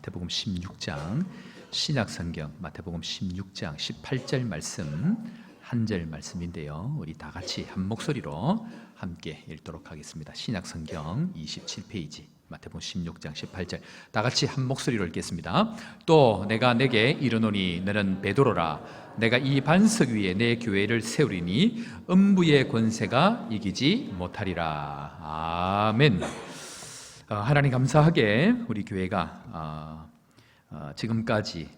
마태복음 16장, 신약성경 마태복음 16장 18절 말씀, 한 절 말씀인데요. 우리 다 같이 한 목소리로 함께 읽도록 하겠습니다. 신약성경 27페이지 마태복음 16장 18절 다 같이 한 목소리로 읽겠습니다. 또 내가 내게 이르노니 너는 베드로라. 내가 이 반석 위에 내 교회를 세우리니 음부의 권세가 이기지 못하리라. 아멘. 하나님 감사하게 우리 교회가 지금까지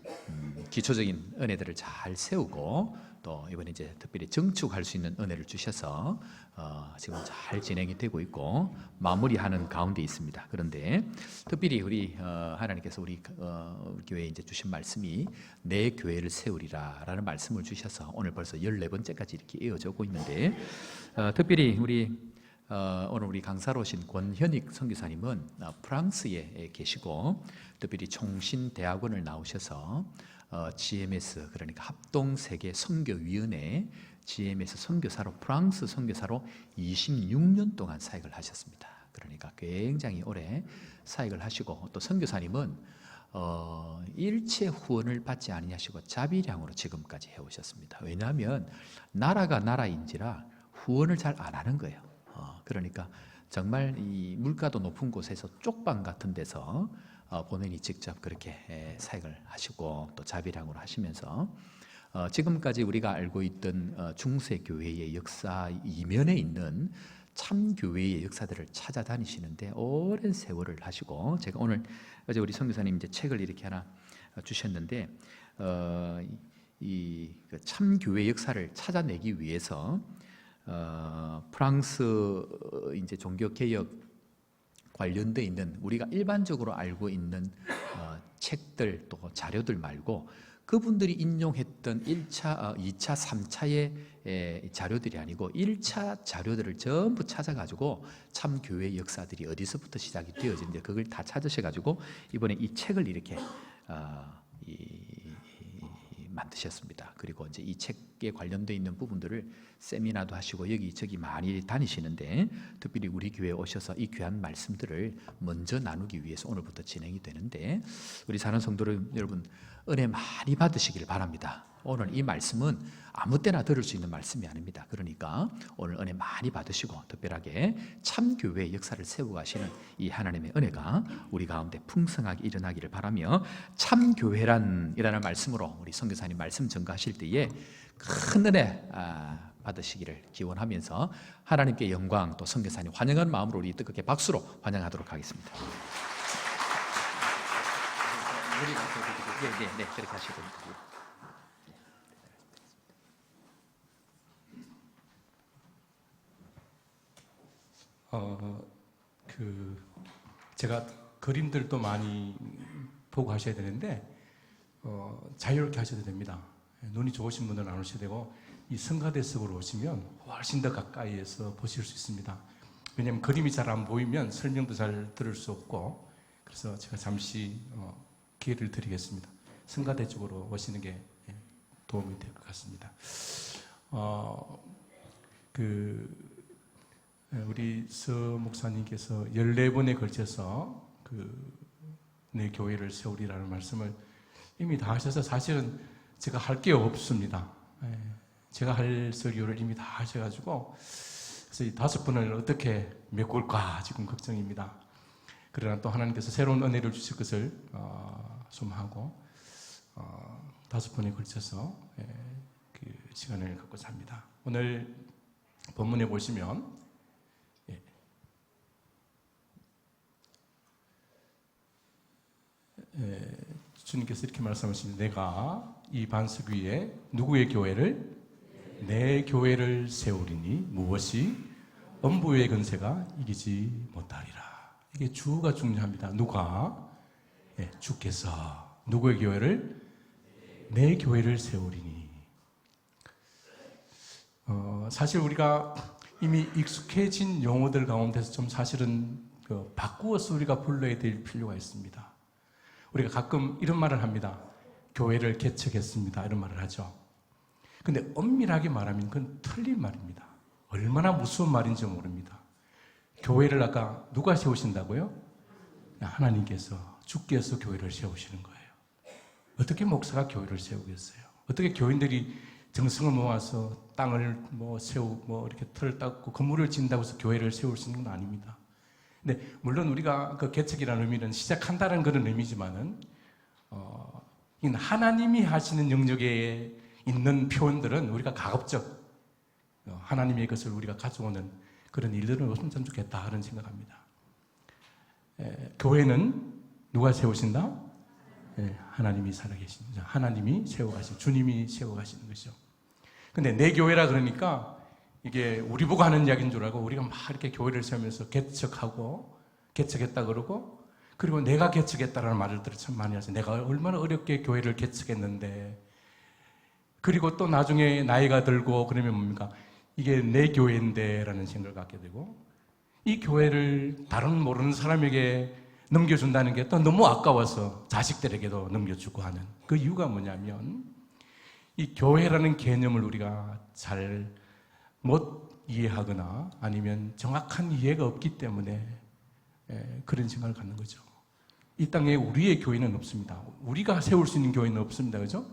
기초적인 은혜들을 잘 세우고 또 이번에 이제 특별히 증축할 수 있는 은혜를 주셔서 지금 잘 진행이 되고 있고 마무리하는 가운데 있습니다. 그런데 특별히 우리 하나님께서 우리 교회에 이제 주신 말씀이 내 교회를 세우리라라는 말씀을 주셔서 오늘 벌써 14번째까지 이렇게 이어지고 있는데 특별히 오늘 우리 강사로 오신 권현익 선교사님은 프랑스에 계시고 특별히 총신대학원을 나오셔서 GMS 그러니까 합동세계선교위원회 GMS 선교사로 프랑스 선교사로 26년 동안 사역을 하셨습니다. 그러니까 굉장히 오래 사역을 하시고 또 선교사님은 일체 후원을 받지 아니하시고 자비량으로 지금까지 해오셨습니다. 왜냐하면 나라가 나라인지라 후원을 잘 안 하는 거예요. 그러니까 정말 이 물가도 높은 곳에서 쪽방 같은 데서 본인이 직접 그렇게 사역을 하시고 또 자비량으로 하시면서 지금까지 우리가 알고 있던 중세교회의 역사 이면에 있는 참교회의 역사들을 찾아다니시는데 오랜 세월을 하시고 제가 오늘 어제 우리 선교사님 이제 책을 이렇게 하나 주셨는데 이 참교회 역사를 찾아내기 위해서 프랑스 이제 종교 개혁 관련돼 있는 우리가 일반적으로 알고 있는 책들 또 자료들 말고 그분들이 인용했던 1차, 2차, 3차의 자료들이 아니고 1차 자료들을 전부 찾아가지고 참 교회의 역사들이 어디서부터 시작이 되어지는데 그걸 다 찾으셔가지고 이번에 이 책을 이렇게 만드셨습니다. 그리고 이제 이 책에 관련되어 있는 부분들을 세미나도 하시고 여기저기 많이 다니시는데 특별히 우리 교회에 오셔서 이 귀한 말씀들을 먼저 나누기 위해서 오늘부터 진행이 되는데 우리 사는 성도 여러분 은혜 많이 받으시길 바랍니다. 오늘 이 말씀은 아무 때나 들을 수 있는 말씀이 아닙니다. 그러니까 오늘 은혜 많이 받으시고 특별하게 참교회의 역사를 세워가시는 이 하나님의 은혜가 우리 가운데 풍성하게 일어나기를 바라며 참교회란이라는 말씀으로 우리 선교사님 말씀 전가하실 때에 큰 은혜 받으시기를 기원하면서 하나님께 영광 또 선교사님 환영하는 마음으로 우리 뜨겁게 박수로 환영하도록 하겠습니다. 네, 그렇게 하시고 제가 그림들도 많이 보고 하셔야 되는데 자유롭게 하셔도 됩니다. 눈이 좋으신 분들은 안 오셔도 되고 이 성가대 속으로 오시면 훨씬 더 가까이에서 보실 수 있습니다. 왜냐하면 그림이 잘 안 보이면 설명도 잘 들을 수 없고 그래서 제가 잠시 기회를 드리겠습니다. 성가대 쪽으로 오시는 게 도움이 될 것 같습니다. 우리 서 목사님께서 14번에 걸쳐서 내 교회를 세우리라는 말씀을 이미 다 하셔서 사실은 제가 할 게 없습니다. 제가 할 설교를 이미 다 하셔가지고 그래서 이 5번을 어떻게 메꿀까 지금 걱정입니다. 그러나 또 하나님께서 새로운 은혜를 주실 것을 소망하고 5번에 걸쳐서 그 시간을 갖고자 합니다. 오늘 본문에 보시면 주님께서 이렇게 말씀하십니다. 내가 이 반석 위에 누구의 교회를? 내 교회를 세우리니 무엇이? 음부의 권세가 이기지 못하리라. 이게 주가 중요합니다. 누가? 주께서 누구의 교회를? 내 교회를 세우리니. 사실 우리가 이미 익숙해진 용어들 가운데서 좀 사실은 바꾸어서 우리가 불러야 될 필요가 있습니다. 우리가 가끔 이런 말을 합니다. 교회를 개척했습니다. 이런 말을 하죠. 근데 엄밀하게 말하면 그건 틀린 말입니다. 얼마나 무서운 말인지 모릅니다. 교회를 아까 누가 세우신다고요? 하나님께서 주께서 교회를 세우시는 거예요. 어떻게 목사가 교회를 세우겠어요? 어떻게 교인들이 정성을 모아서 땅을 세우고 이렇게 틀을 닦고 건물을 짓는다고 해서 교회를 세울 수 있는 건 아닙니다. 근데 물론 우리가 그 개척이라는 의미는 시작한다는 그런 의미지만은 하나님이 하시는 영역에 있는 표현들은 우리가 가급적 하나님의 것을 우리가 가져오는 그런 일들은 없으면 참 좋겠다 하는 생각합니다. 교회는 누가 세우신다? 하나님이 살아계신, 하나님이 세워가신, 주님이 세워가시는 것이죠. 근데 내 교회라 그러니까 이게 우리 보고 하는 이야기인 줄 알고 우리가 막 이렇게 교회를 세우면서 개척하고 개척했다 그러고 그리고 내가 개척했다라는 말을 참 많이 하세요. 내가 얼마나 어렵게 교회를 개척했는데 그리고 또 나중에 나이가 들고 그러면 뭡니까? 이게 내 교회인데 라는 생각을 갖게 되고 이 교회를 다른 모르는 사람에게 넘겨준다는 게 또 너무 아까워서 자식들에게도 넘겨주고 하는 그 이유가 뭐냐면 이 교회라는 개념을 우리가 잘 못 이해하거나 아니면 정확한 이해가 없기 때문에 그런 생각을 갖는 거죠. 이 땅에 우리의 교회는 없습니다. 우리가 세울 수 있는 교회는 없습니다. 그죠?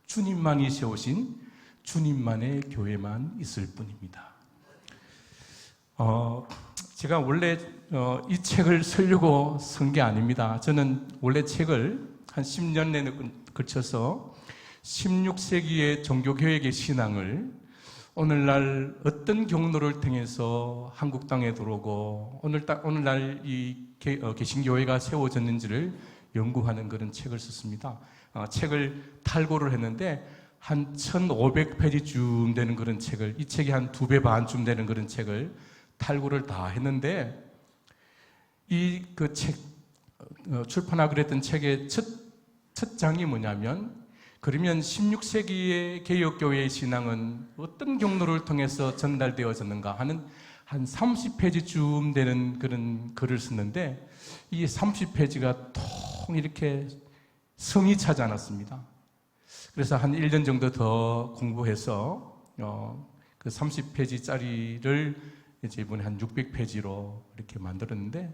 주님만이 세우신 주님만의 교회만 있을 뿐입니다. 제가 원래 이 책을 쓰려고 쓴 게 아닙니다. 저는 원래 책을 한 10년 내내 걸쳐서 16세기의 종교개혁의 신앙을 오늘날 어떤 경로를 통해서 한국 땅에 들어오고 오늘날 이 개신교회가 세워졌는지를 연구하는 그런 책을 썼습니다. 책을 탈고를 했는데 한 1500페이지쯤 되는 그런 책을, 이 책이 한 2배 반쯤 되는 그런 책을 탈고를 다 했는데 이 그 책 출판하기로 했던 책의 첫 장이 뭐냐면 그러면 16세기의 개혁교회의 신앙은 어떤 경로를 통해서 전달되어졌는가 하는 한 30페이지쯤 되는 그런 글을 썼는데 이 30페이지가 통 이렇게 성이 차지 않았습니다. 그래서 한 1년 정도 더 공부해서 그 30페이지짜리를 이제 이번에 한 600페이지로 이렇게 만들었는데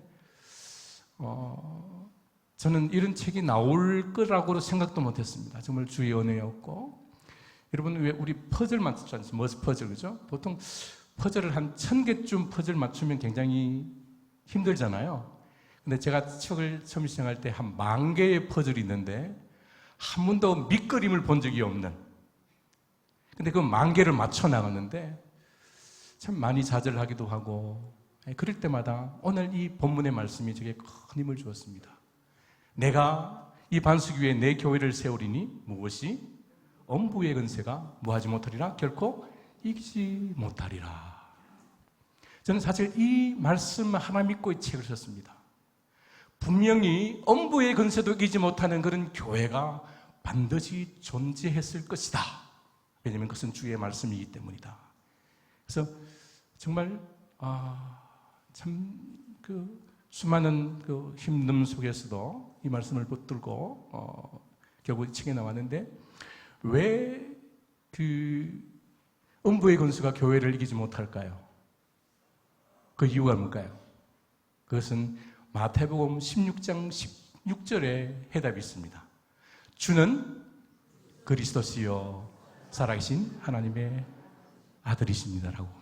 저는 이런 책이 나올 거라고 생각도 못했습니다. 정말 주의 은혜였고 여러분 왜 우리 퍼즐 맞추지 않습니까? 머스 퍼즐 그죠? 보통 퍼즐을 한 1000개쯤 퍼즐 맞추면 굉장히 힘들잖아요. 근데 제가 책을 처음 시작할 때 한 10,000개의 퍼즐이 있는데 한 번도 밑그림을 본 적이 없는 근데 그 10,000개를 맞춰 나갔는데 참 많이 좌절하기도 하고 그럴 때마다 오늘 이 본문의 말씀이 제게 큰 힘을 주었습니다. 내가 이 반석 위에 내 교회를 세우리니 무엇이 엄부의 건세가 뭐하지 못하리라 결코 이기지 못하리라. 저는 사실 이 말씀 하나 믿고 이 책을 썼습니다. 분명히 엄부의 건세도 이기지 못하는 그런 교회가 반드시 존재했을 것이다. 왜냐하면 그것은 주의 말씀이기 때문이다. 그래서 정말 참 그 수많은 그 힘듦 속에서도 이 말씀을 붙들고 결국 이 책에 나왔는데 왜 그 엄부의 건수가 교회를 이기지 못할까요? 그 이유가 뭘까요? 그것은 마태복음 16장 16절에 해답이 있습니다. 주는 그리스도시요 살아계신 하나님의 아들이십니다라고 봅니다.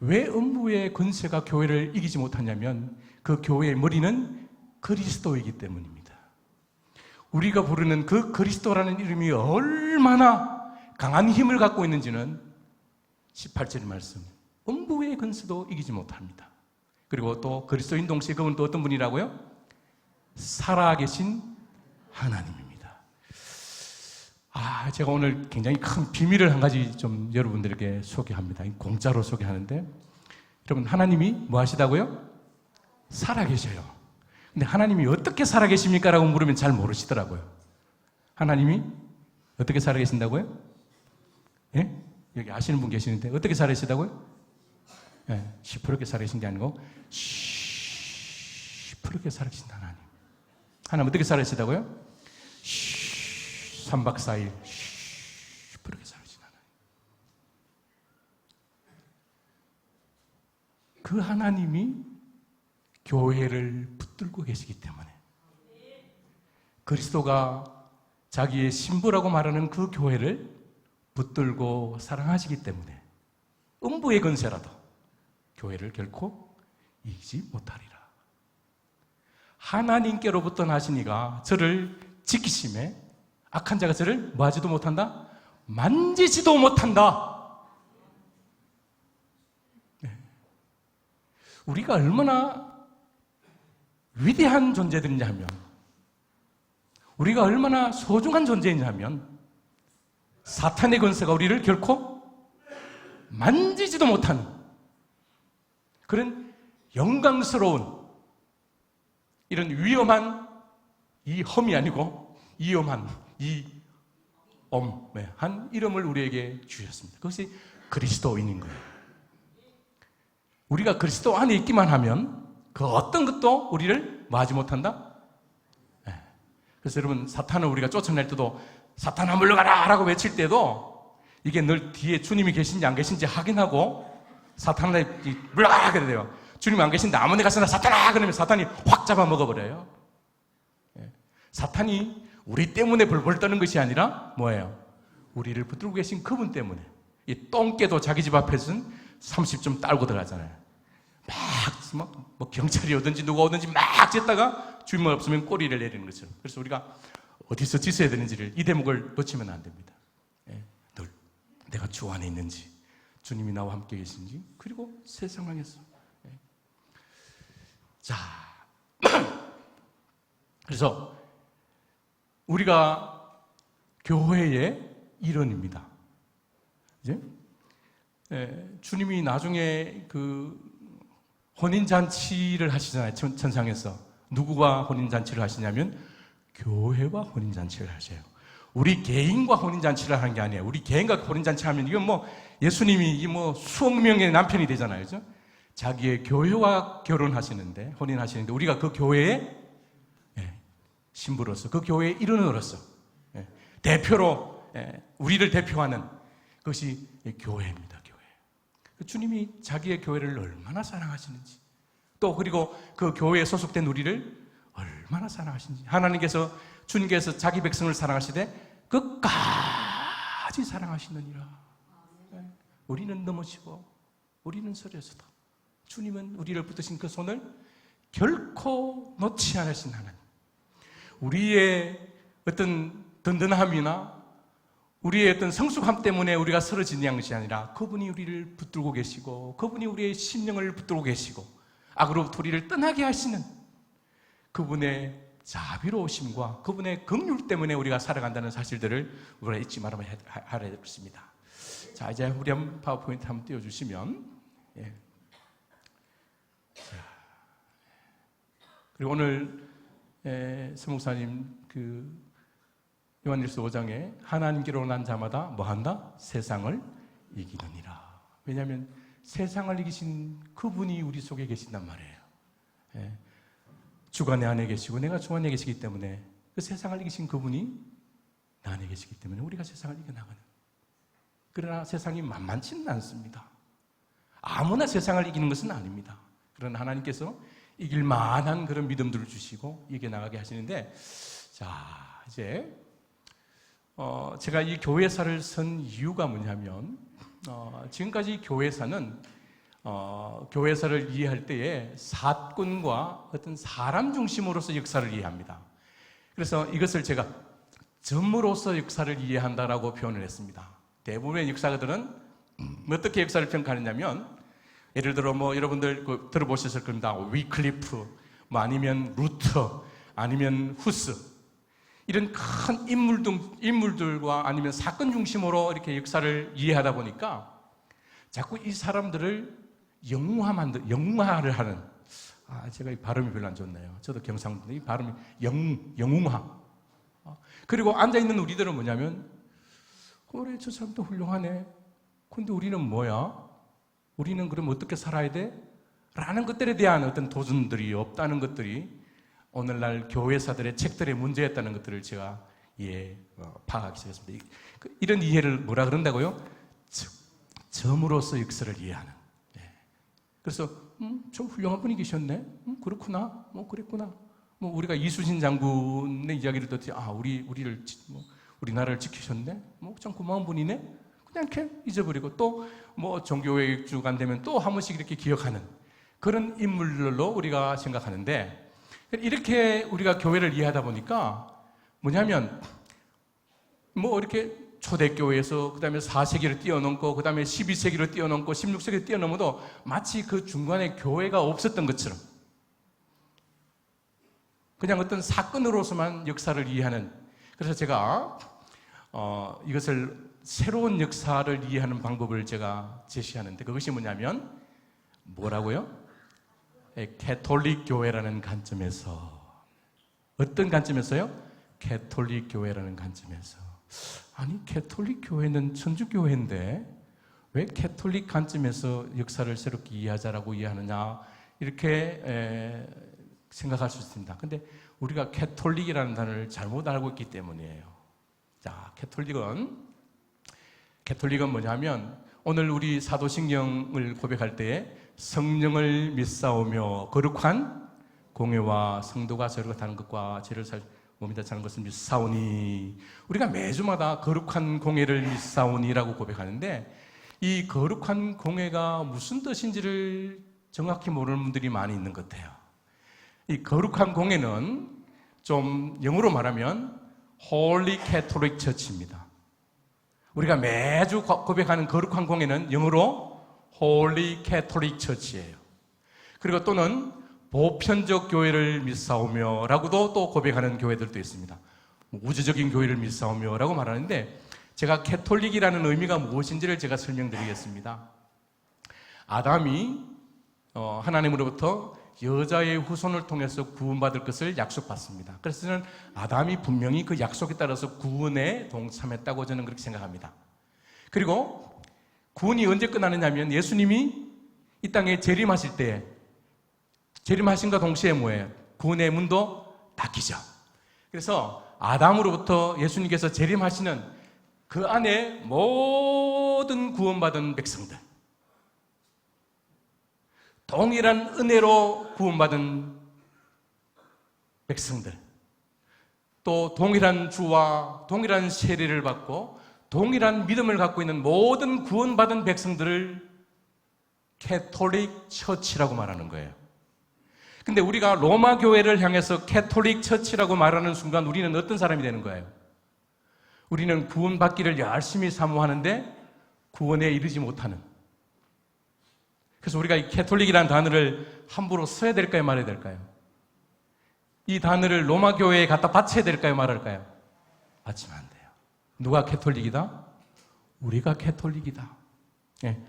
왜 음부의 권세가 교회를 이기지 못하냐면 그 교회의 머리는 그리스도이기 때문입니다. 우리가 부르는 그 그리스도라는 이름이 얼마나 강한 힘을 갖고 있는지는 18절의 말씀 음부의 권세도 이기지 못합니다. 그리고 또 그리스도인 동시에 그분 또 어떤 분이라고요? 살아계신 하나님입니다. 제가 오늘 굉장히 큰 비밀을 한 가지 좀 여러분들에게 소개합니다. 공짜로 소개하는데 여러분 하나님이 뭐 하시다고요? 살아계셔요. 근데 하나님이 어떻게 살아계십니까? 라고 물으면 잘 모르시더라고요. 하나님이 어떻게 살아계신다고요? 예? 여기 아시는 분 계시는데 어떻게 살아계시다고요? 예, 시퍼렇게 살아계신 게 아니고 시퍼렇게 살아계신 하나님. 하나님 어떻게 살아계시다고요? 3박 4일 시퍼렇게 살아계신 하나님. 그 하나님이 교회를 붙들고 계시기 때문에 그리스도가 자기의 신부라고 말하는 그 교회를 붙들고 사랑하시기 때문에 음부의 권세라도 교회를 결코 이기지 못하리라. 하나님께로부터 나시니가 저를 지키심에 악한 자가 저를 뭐하지도 못한다? 만지지도 못한다. 네. 우리가 얼마나 위대한 존재들이냐 하면, 우리가 얼마나 소중한 존재이냐 하면, 사탄의 권세가 우리를 결코 만지지도 못하는 그런 영광스러운 이런 위험한 이 험이 아니고 위험한 이 엄한 이름을 우리에게 주셨습니다. 그것이 그리스도인인 거예요. 우리가 그리스도 안에 있기만 하면 그 어떤 것도 우리를 뭐하지 못한다? 그래서 여러분, 사탄을 우리가 쫓아낼 때도 사탄아 물러가라 라고 외칠 때도 이게 늘 뒤에 주님이 계신지 안 계신지 확인하고 사탄을 물러가라 그래야 돼요. 주님이 안 계신데 아무 데 가서나 사탄아 그러면 사탄이 확 잡아먹어버려요. 사탄이 우리 때문에 벌벌 떠는 것이 아니라 뭐예요? 우리를 붙들고 계신 그분 때문에. 이 똥개도 자기 집 앞에서는 30점 딸고 들어가잖아요. 뭐 경찰이 오든지 누가 오든지 막 짖다가 주인만 없으면 꼬리를 내리는 것처럼. 그래서 우리가 어디서 짖어야 되는지를, 이 대목을 놓치면 안 됩니다. 늘 내가 주 안에 있는지, 주님이 나와 함께 계신지, 그리고 새 상황에서. 자, 그래서 우리가 교회의 일원입니다. 이제 주님이 나중에 그 혼인잔치를 하시잖아요. 천상에서. 누구와 혼인잔치를 하시냐면 교회와 혼인잔치를 하셔요. 우리 개인과 혼인잔치를 하는 게 아니에요. 우리 개인과 혼인잔치 하면 이건 뭐 예수님이 뭐 수억 명의 남편이 되잖아요. 그죠? 자기의 교회와 결혼하시는데, 혼인하시는데 우리가 그 교회의 신부로서, 그 교회의 일원으로서, 대표로, 우리를 대표하는 그것이 교회입니다. 교회. 주님이 자기의 교회를 얼마나 사랑하시는지, 또 그리고 그 교회에 소속된 우리를 얼마나 사랑하시는지, 하나님께서, 주님께서 자기 백성을 사랑하시되 끝까지 사랑하시느니라. 우리는 넘어지고 우리는 서려서도 주님은 우리를 붙드신 그 손을 결코 놓지 않으신 하나님. 우리의 어떤 든든함이나 우리의 어떤 성숙함 때문에 우리가 쓰러지는 것이 아니라 그분이 우리를 붙들고 계시고, 그분이 우리의 심령을 붙들고 계시고, 악으로부터 우리를 떠나게 하시는 그분의 자비로우심과 그분의 긍휼 때문에 우리가 살아간다는 사실들을 우리가 잊지 말아야 되겠습니다. 자, 이제 우리 한번 파워포인트 한번 띄워주시면. 그리고 오늘 서목사님 그 요한일서 5장에 하나님께로 난 자마다 뭐한다? 세상을 이기느니라. 왜냐하면 세상을 이기신 그분이 우리 속에 계신단 말이에요. 주가 내 안에 계시고 내가 주 안에 계시기 때문에, 그 세상을 이기신 그분이 나 안에 계시기 때문에 우리가 세상을 이겨나가는. 그러나 세상이 만만치는 않습니다. 아무나 세상을 이기는 것은 아닙니다. 그러나 하나님께서 이길 만한 그런 믿음들을 주시고 이겨나가게 하시는데, 자, 이제 제가 이 교회사를 선 이유가 뭐냐면, 지금까지 교회사는 교회사를 이해할 때에 사건과 어떤 사람 중심으로서 역사를 이해합니다. 그래서 이것을 제가 점으로서 역사를 이해한다라고 표현을 했습니다. 대부분의 역사가들은 어떻게 역사를 평가하느냐면, 예를 들어 뭐 여러분들 들어보셨을 겁니다. 위클리프, 뭐 아니면 루터, 아니면 후스, 이런 큰 인물들과 아니면 사건 중심으로 이렇게 역사를 이해하다 보니까 자꾸 이 사람들을 영웅화를 하는, 제가 이 발음이 별로 안 좋네요. 저도 경상도, 이 발음이 영웅화. 그리고 앉아있는 우리들은 뭐냐면, 그래, 저 사람도 훌륭하네. 근데 우리는 뭐야? 우리는 그럼 어떻게 살아야 돼? 라는 것들에 대한 어떤 도전들이 없다는 것들이 오늘날 교회사들의 책들의 문제였다는 것들을 제가 파악하기 시작했습니다. 이런 이해를 뭐라 그런다고요? 점으로서 역사를 이해하는. 그래서 저 훌륭한 분이 계셨네? 그렇구나? 그랬구나? 뭐 우리가 이수신 장군의 이야기를 듣지, 우리 나라를 지키셨네? 뭐 참 고마운 분이네? 그냥 이렇게 잊어버리고 또 뭐 종교회 주간 되면 또 한 번씩 이렇게 기억하는 그런 인물로 우리가 생각하는데, 이렇게 우리가 교회를 이해하다 보니까 뭐냐면 뭐 이렇게 초대교회에서 그 다음에 4세기를 뛰어넘고 그 다음에 12세기를 뛰어넘고 16세기를 뛰어넘어도 마치 그 중간에 교회가 없었던 것처럼 그냥 어떤 사건으로서만 역사를 이해하는, 그래서 제가 이것을 새로운 역사를 이해하는 방법을 제가 제시하는데, 그것이 뭐냐면 뭐라고요? 가톨릭 교회라는 관점에서. 어떤 관점에서요? 가톨릭 교회라는 관점에서. 아니, 가톨릭 교회는 천주교회인데 왜 가톨릭 관점에서 역사를 새롭게 이해하자라고 이해하느냐, 이렇게 생각할 수 있습니다. 근데 우리가 가톨릭이라는 단어를 잘못 알고 있기 때문이에요. 자, 가톨릭은 뭐냐면 오늘 우리 사도신경을 고백할 때에 성령을 믿사오며 거룩한 공회와 성도가 서로 다른 것과 죄를 몸이다 자는 것을 믿사오니, 우리가 매주마다 거룩한 공회를 믿사오니라고 고백하는데, 이 거룩한 공회가 무슨 뜻인지를 정확히 모르는 분들이 많이 있는 것 같아요. 이 거룩한 공회는 좀 영어로 말하면 Holy Catholic Church입니다. 우리가 매주 고백하는 거룩한 공회는 영어로 Holy Catholic Church예요. 그리고 또는 보편적 교회를 믿사오며 라고도 또 고백하는 교회들도 있습니다. 우주적인 교회를 믿사오며 라고 말하는데, 제가 캐톨릭이라는 의미가 무엇인지를 제가 설명드리겠습니다. 아담이 하나님으로부터 여자의 후손을 통해서 구원받을 것을 약속받습니다. 그래서 저는 아담이 분명히 그 약속에 따라서 구원에 동참했다고 저는 그렇게 생각합니다. 그리고 구원이 언제 끝나느냐 하면 예수님이 이 땅에 재림하실 때, 재림하신과 동시에 뭐예요? 구원의 문도 닫히죠. 그래서 아담으로부터 예수님께서 재림하시는 그 안에 모든 구원받은 백성들, 동일한 은혜로 구원받은 백성들, 또 동일한 주와 동일한 세례를 받고 동일한 믿음을 갖고 있는 모든 구원받은 백성들을 캐톨릭 처치라고 말하는 거예요. 근데 우리가 로마 교회를 향해서 캐톨릭 처치라고 말하는 순간 우리는 어떤 사람이 되는 거예요? 우리는 구원받기를 열심히 사모하는데 구원에 이르지 못하는. 그래서 우리가 이 캐톨릭이라는 단어를 함부로 써야 될까요, 말아야 될까요? 이 단어를 로마 교회에 갖다 바쳐야 될까요, 말할까요? 바치면 안 돼요. 누가 캐톨릭이다? 우리가 캐톨릭이다. 예.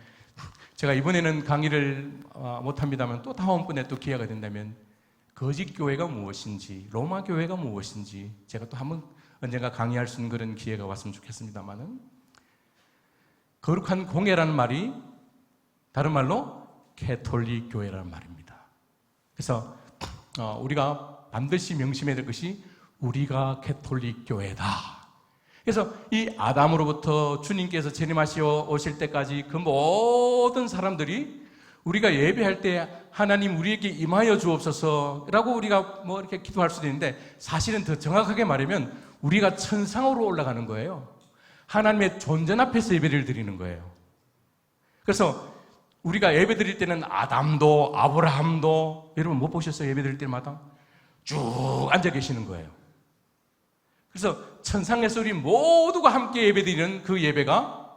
제가 이번에는 강의를 못합니다만 또 다음번에 또 기회가 된다면 거짓 교회가 무엇인지, 로마 교회가 무엇인지 제가 또 한번 언젠가 강의할 수 있는 그런 기회가 왔으면 좋겠습니다만은, 거룩한 공회라는 말이 다른 말로 캐톨릭 교회라는 말입니다. 그래서 우리가 반드시 명심해야 될 것이 우리가 캐톨릭 교회다. 그래서 이 아담으로부터 주님께서 재림하시어 오실 때까지 그 모든 사람들이 우리가 예배할 때 하나님 우리에게 임하여 주옵소서라고 우리가 뭐 이렇게 기도할 수도 있는데, 사실은 더 정확하게 말하면 우리가 천상으로 올라가는 거예요. 하나님의 존전 앞에서 예배를 드리는 거예요. 그래서 우리가 예배 드릴 때는 아담도 아브라함도, 여러분 못 보셨어요? 예배 드릴 때마다 쭉 앉아 계시는 거예요. 그래서 천상에서 우리 모두가 함께 예배 드리는 그 예배가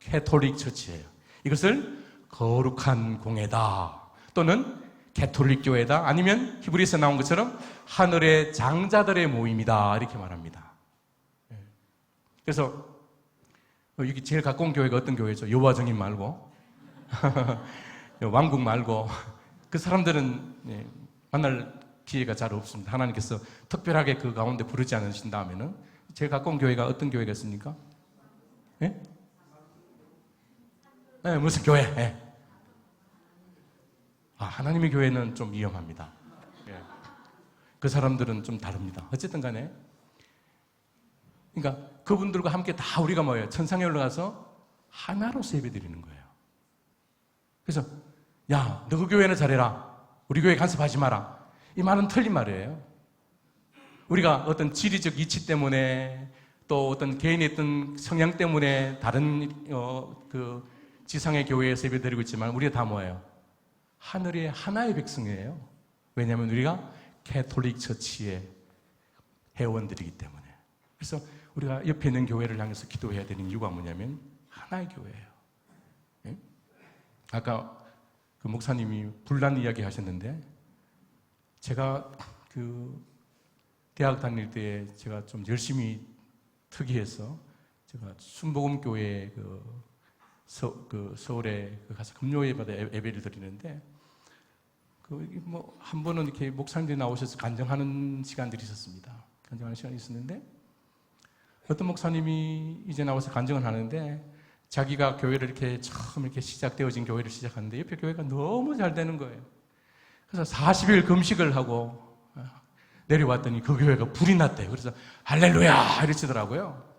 캐톨릭 처치예요. 이것을 거룩한 공회다, 또는 캐톨릭 교회다, 아니면 히브리서 나온 것처럼 하늘의 장자들의 모임이다, 이렇게 말합니다. 그래서 여기 제일 가까운 교회가 어떤 교회죠? 여호와 증인 말고 왕국 말고 그 사람들은 만날 기회가 잘 없습니다. 하나님께서 특별하게 그 가운데 부르지 않으신다면은. 제일 가까운 교회가 어떤 교회겠습니까? 예? 네, 무슨 교회? 예. 하나님의 교회는 좀 위험합니다. 예. 그 사람들은 좀 다릅니다. 어쨌든 간에, 그러니까 그분들과 함께 다 우리가 뭐예요? 천상에 올라가서 하나로서 예배 드리는 거예요. 그래서 야, 너 그 교회는 잘해라, 우리 교회 간섭하지 마라, 이 말은 틀린 말이에요. 우리가 어떤 지리적 이치 때문에 또 어떤 개인의 어떤 성향 때문에 다른 그 지상의 교회에서 예배드리고 있지만 우리가 다 뭐예요? 하늘의 하나의 백성이에요. 왜냐하면 우리가 캐톨릭 처치의 회원들이기 때문에. 그래서 우리가 옆에 있는 교회를 향해서 기도해야 되는 이유가 뭐냐면 하나의 교회예요. 예? 아까 그 목사님이 분란 이야기 하셨는데 제가 그 대학 다닐 때 제가 좀 열심히 특이해서 제가 순복음교회 서울에 가서 금요일마다 예배를 드리는데 한 번은 이렇게 목사님들이 나오셔서 간증하는 시간들이 있었습니다. 간증하는 시간이 있었는데 어떤 목사님이 이제 나와서 간증을 하는데 자기가 교회를 이렇게 처음 이렇게 시작되어진 교회를 시작하는데 옆에 교회가 너무 잘 되는 거예요. 그래서 40일 금식을 하고 내려왔더니 그 교회가 불이 났대요. 그래서 할렐루야 이러시더라고요.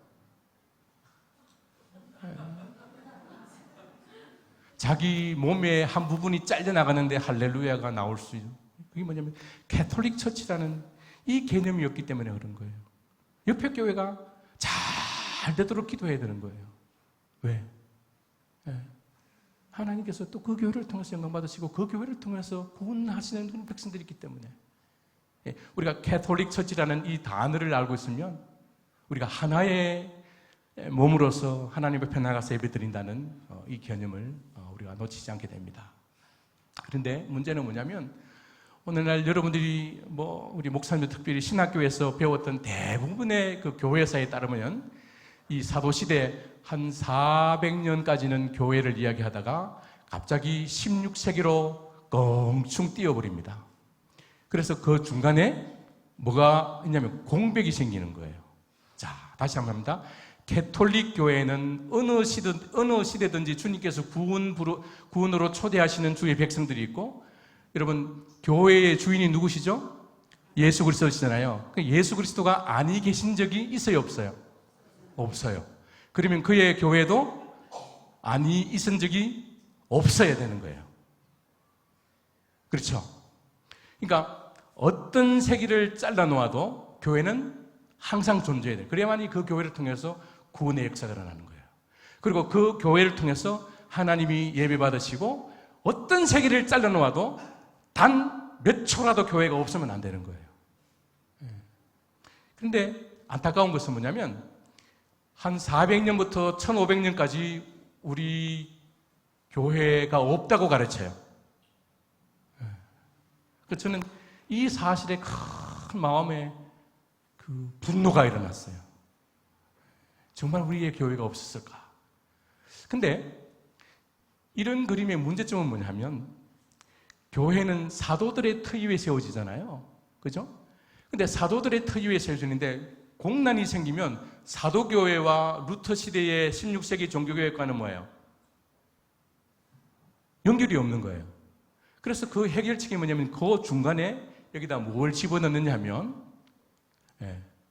자기 몸의 한 부분이 잘려나가는데 할렐루야가 나올 수 있는 그게 뭐냐면 캐톨릭 처치라는 이 개념이었기 때문에 그런 거예요. 옆에 교회가 잘 되도록 기도해야 되는 거예요. 왜? 하나님께서 또 그 교회를 통해서 영광 받으시고 그 교회를 통해서 구원하시는 그런 백성들이 있기 때문에 우리가 캐톨릭 처치라는 이 단어를 알고 있으면 우리가 하나의 몸으로서 하나님 앞에 나가서 예배드린다는 이 개념을 우리가 놓치지 않게 됩니다. 그런데 문제는 뭐냐면 오늘날 여러분들이 우리 목사님들 특별히 신학교에서 배웠던 대부분의 그 교회사에 따르면 이 사도시대 한 400년까지는 교회를 이야기하다가 갑자기 16세기로 껑충 뛰어버립니다. 그래서 그 중간에 뭐가 있냐면 공백이 생기는 거예요. 자, 다시 한번 합니다. 캐톨릭 교회는 어느 시대든지 주님께서 구원으로 초대하시는 주의 백성들이 있고, 여러분 교회의 주인이 누구시죠? 예수 그리스도시잖아요. 예수 그리스도가 아니 계신 적이 있어요, 없어요? 없어요. 그러면 그의 교회도 아니 있은 적이 없어야 되는 거예요. 그렇죠? 그러니까 어떤 세기를 잘라 놓아도 교회는 항상 존재해야 돼요. 그래야만이 그 교회를 통해서 구원의 역사가 일어나는 거예요. 그리고 그 교회를 통해서 하나님이 예배 받으시고 어떤 세기를 잘라 놓아도 단 몇 초라도 교회가 없으면 안 되는 거예요. 그런데 안타까운 것은 뭐냐면 한 400년부터 1500년까지 우리 교회가 없다고 가르쳐요. 그래서 저는 이 사실에 큰 마음에 그 분노가 일어났어요. 정말 우리의 교회가 없었을까? 근데 이런 그림의 문제점은 뭐냐면 교회는 사도들의 터 위에 세워지잖아요. 그죠? 근데 사도들의 터 위에 세워지는데 공난이 생기면 사도교회와 루터 시대의 16세기 종교교회과는 뭐예요? 연결이 없는 거예요. 그래서 그 해결책이 뭐냐면 그 중간에 여기다 뭘 집어넣느냐 하면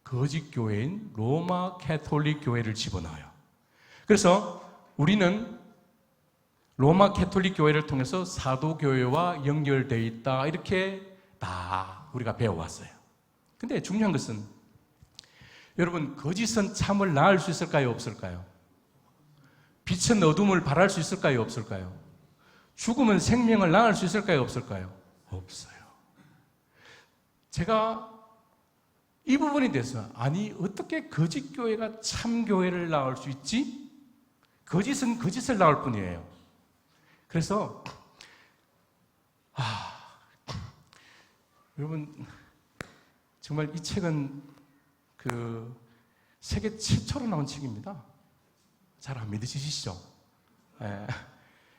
거짓 교회인 로마 캐톨릭 교회를 집어넣어요. 그래서 우리는 로마 캐톨릭 교회를 통해서 사도교회와 연결되어 있다 이렇게 다 우리가 배워왔어요. 근데 중요한 것은 여러분 거짓은 참을 낳을 수 있을까요? 없을까요? 빛은 어둠을 발할 수 있을까요? 없을까요? 죽음은 생명을 낳을 수 있을까요? 없을까요? 없어요. 제가 이 부분에 대해서 아니 어떻게 거짓 교회가 참 교회를 낳을 수 있지? 거짓은 거짓을 낳을 뿐이에요. 그래서 여러분 정말 이 책은 그 세계 최초로 나온 책입니다. 잘 안 믿으시죠?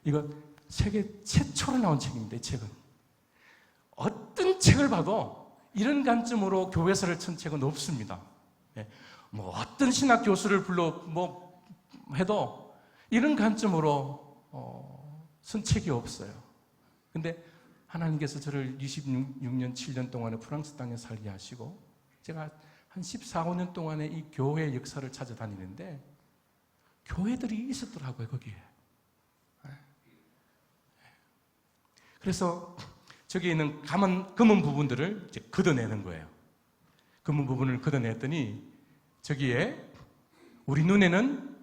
이거 세계 최초로 나온 책입니다. 이 책은 어떤 책을 봐도 이런 관점으로 교회사를 친 책은 없습니다. 어떤 신학 교수를 불러 해도 이런 관점으로 쓴 책이 없어요. 근데 하나님께서 저를 26년, 7년 동안에 프랑스 땅에 살게 하시고 제가 한 14, 15년 동안에 이 교회 역사를 찾아다니는데 교회들이 있었더라고요, 거기에. 그래서 저기 있는 검은 부분들을 이제 걷어내는 거예요. 검은 부분을 걷어냈더니 저기에 우리 눈에는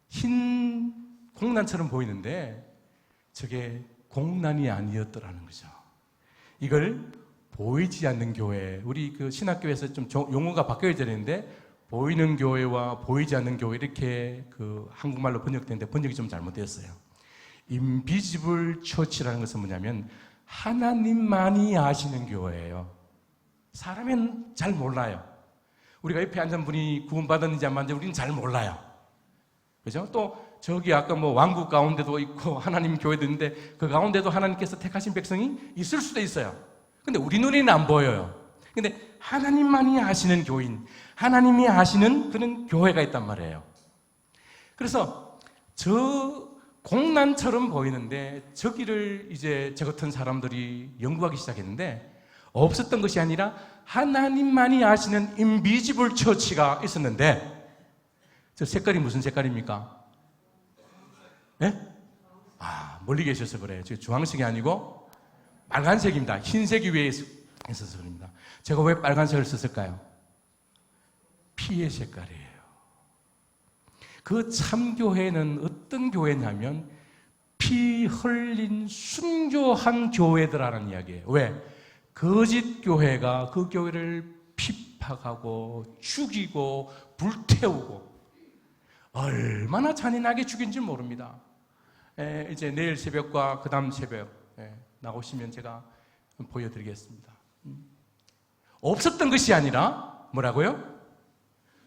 흰 공란처럼 보이는데 저게 공란이 아니었더라는 거죠. 이걸 보이지 않는 교회, 우리 그 신학교에서 좀 용어가 바뀌어야 되는데 보이는 교회와 보이지 않는 교회 이렇게 그 한국말로 번역되는데 번역이 좀 잘못되었어요. 인비지블 처치라는 것은 뭐냐면 하나님만이 아시는 교회예요. 사람은 잘 몰라요. 우리가 옆에 앉은 분이 구원받았는지 안 받았는지 우리는 잘 몰라요. 그죠? 또 저기 아까 뭐 왕국 가운데도 있고 하나님 교회도 있는데 그 가운데도 하나님께서 택하신 백성이 있을 수도 있어요. 근데 우리 눈에는 안 보여요. 근데 하나님만이 아시는 교인, 하나님이 아시는 그런 교회가 있단 말이에요. 그래서 저 공란처럼 보이는데 저기를 이제 저 같은 사람들이 연구하기 시작했는데 없었던 것이 아니라 하나님만이 아시는 인비지블 처치가 있었는데 저 색깔이 무슨 색깔입니까? 네? 멀리 계셔서 그래요. 저 주황색이 아니고 빨간색입니다. 흰색이 위에 있어서 그럽니다. 제가 왜 빨간색을 썼을까요? 피의 색깔이에요. 그 참교회는 어떤 교회냐면 피 흘린 순교한 교회들하는 이야기예요. 왜? 거짓 교회가 그 교회를 핍박하고 죽이고 불태우고 얼마나 잔인하게 죽인지 모릅니다. 이제 내일 새벽과 그 다음 새벽 나오시면 제가 보여드리겠습니다. 없었던 것이 아니라 뭐라고요?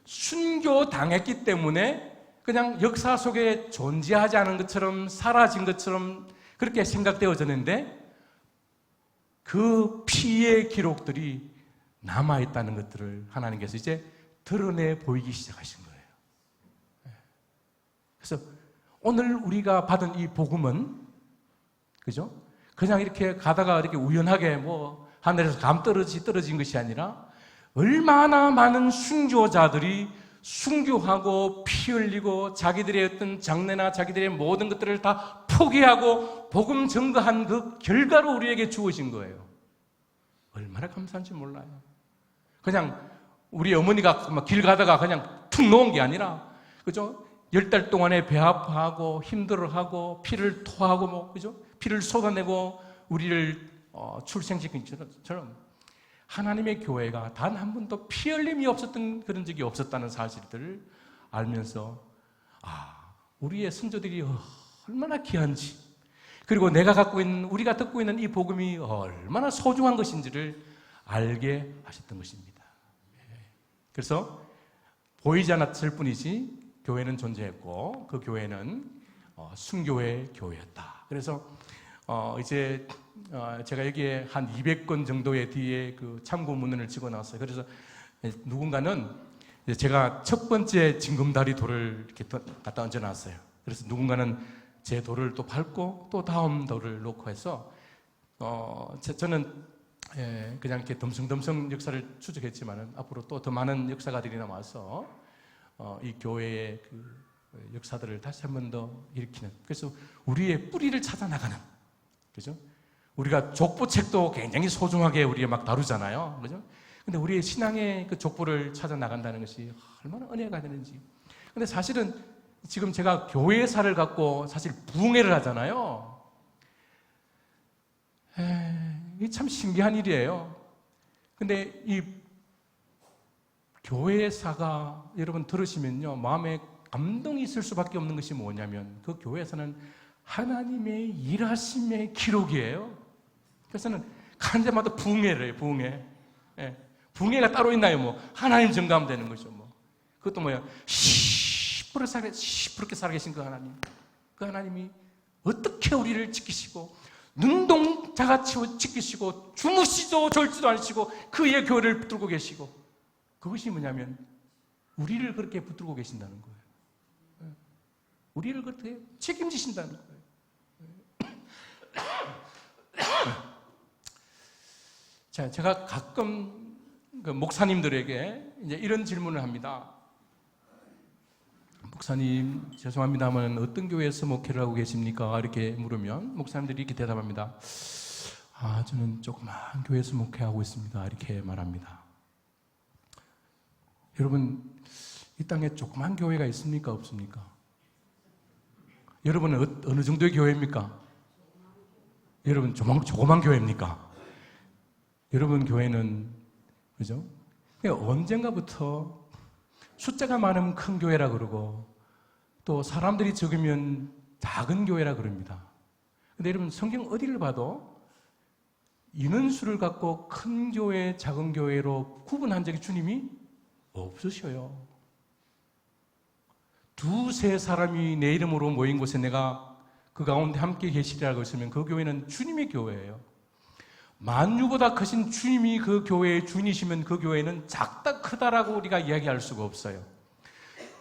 순교당했기 때문에 그냥 역사 속에 존재하지 않은 것처럼 사라진 것처럼 그렇게 생각되어졌는데 그 피의 기록들이 남아있다는 것들을 하나님께서 이제 드러내 보이기 시작하신 거예요. 그래서 오늘 우리가 받은 이 복음은 그죠? 그냥 이렇게 가다가 이렇게 우연하게 뭐 하늘에서 감 떨어진 것이 아니라 얼마나 많은 순교자들이 순교하고 피 흘리고 자기들의 어떤 장래나 자기들의 모든 것들을 다 포기하고 복음 전거한 그 결과로 우리에게 주어진 거예요. 얼마나 감사한지 몰라요. 그냥 우리 어머니가 막 길 가다가 그냥 툭 놓은 게 아니라 그죠? 10달 동안에 배 아파하고 힘들어하고 피를 토하고 뭐 그죠? 피를 쏟아내고 우리를 출생시킨 것처럼 하나님의 교회가 단 한 번도 피 흘림이 없었던 그런 적이 없었다는 사실들을 알면서 우리의 선조들이 얼마나 귀한지 그리고 내가 갖고 있는 우리가 듣고 있는 이 복음이 얼마나 소중한 것인지를 알게 하셨던 것입니다. 그래서 보이지 않았을 뿐이지 교회는 존재했고 그 교회는 순교의 교회였다. 그래서 이제 제가 여기에 한 200권 정도의 뒤에 그 참고 문헌을 찍어놨어요. 그래서 누군가는 제가 첫 번째 징검다리 돌을 이렇게 갖다 얹어놨어요. 그래서 누군가는 제 돌을 또 밟고 또 다음 돌을 놓고 해서 저는 그냥 이렇게 덤성덤성 역사를 추적했지만은 앞으로 또 더 많은 역사가들이 남아서 이 교회의 그 역사들을 다시 한 번 더 일으키는 그래서 우리의 뿌리를 찾아 나가는 그죠? 우리가 족보책도 굉장히 소중하게 우리가 막 다루잖아요. 그죠? 근데 우리의 신앙의 그 족보를 찾아 나간다는 것이 얼마나 은혜가 되는지. 근데 사실은 지금 제가 교회사를 갖고 사실 부흥회를 하잖아요. 이게 참 신기한 일이에요. 근데 이 교회사가 여러분 들으시면요. 마음에 감동이 있을 수밖에 없는 것이 뭐냐면 그 교회에서는 하나님의 일하심의 기록이에요. 그래서는 간 데마다 부흥회를 해요. 부흥회. 부흥회가 따로 있나요? 뭐 하나님 증거하면 되는 거죠. 뭐 그것도 뭐야? 시퍼렇게 살아계신 그 하나님. 그 하나님이 어떻게 우리를 지키시고 눈동자같이 지키시고 주무시도 졸지도 않으시고 그의 교회를 붙들고 계시고 그것이 뭐냐면 우리를 그렇게 붙들고 계신다는 거예요. 우리를 그렇게 책임지신다는 거예요. 자, 제가 가끔 그 목사님들에게 이제 이런 질문을 합니다. 목사님, 죄송합니다만 어떤 교회에서 목회를 하고 계십니까? 이렇게 물으면 목사님들이 이렇게 대답합니다. 저는 조그만 교회에서 목회하고 있습니다. 이렇게 말합니다. 여러분, 이 땅에 조그만 교회가 있습니까? 없습니까? 여러분은 어느 정도의 교회입니까? 여러분, 조그만 교회입니까? 여러분 교회는, 그죠? 언젠가부터 숫자가 많으면 큰 교회라 그러고 또 사람들이 적으면 작은 교회라 그럽니다. 근데 여러분, 성경 어디를 봐도 인원수를 갖고 큰 교회, 작은 교회로 구분한 적이 주님이 없으셔요. 두세 사람이 내 이름으로 모인 곳에 내가 그 가운데 함께 계시리라고 했으면 그 교회는 주님의 교회예요. 만유보다 크신 주님이 그 교회의 주인이시면 그 교회는 작다 크다라고 우리가 이야기할 수가 없어요.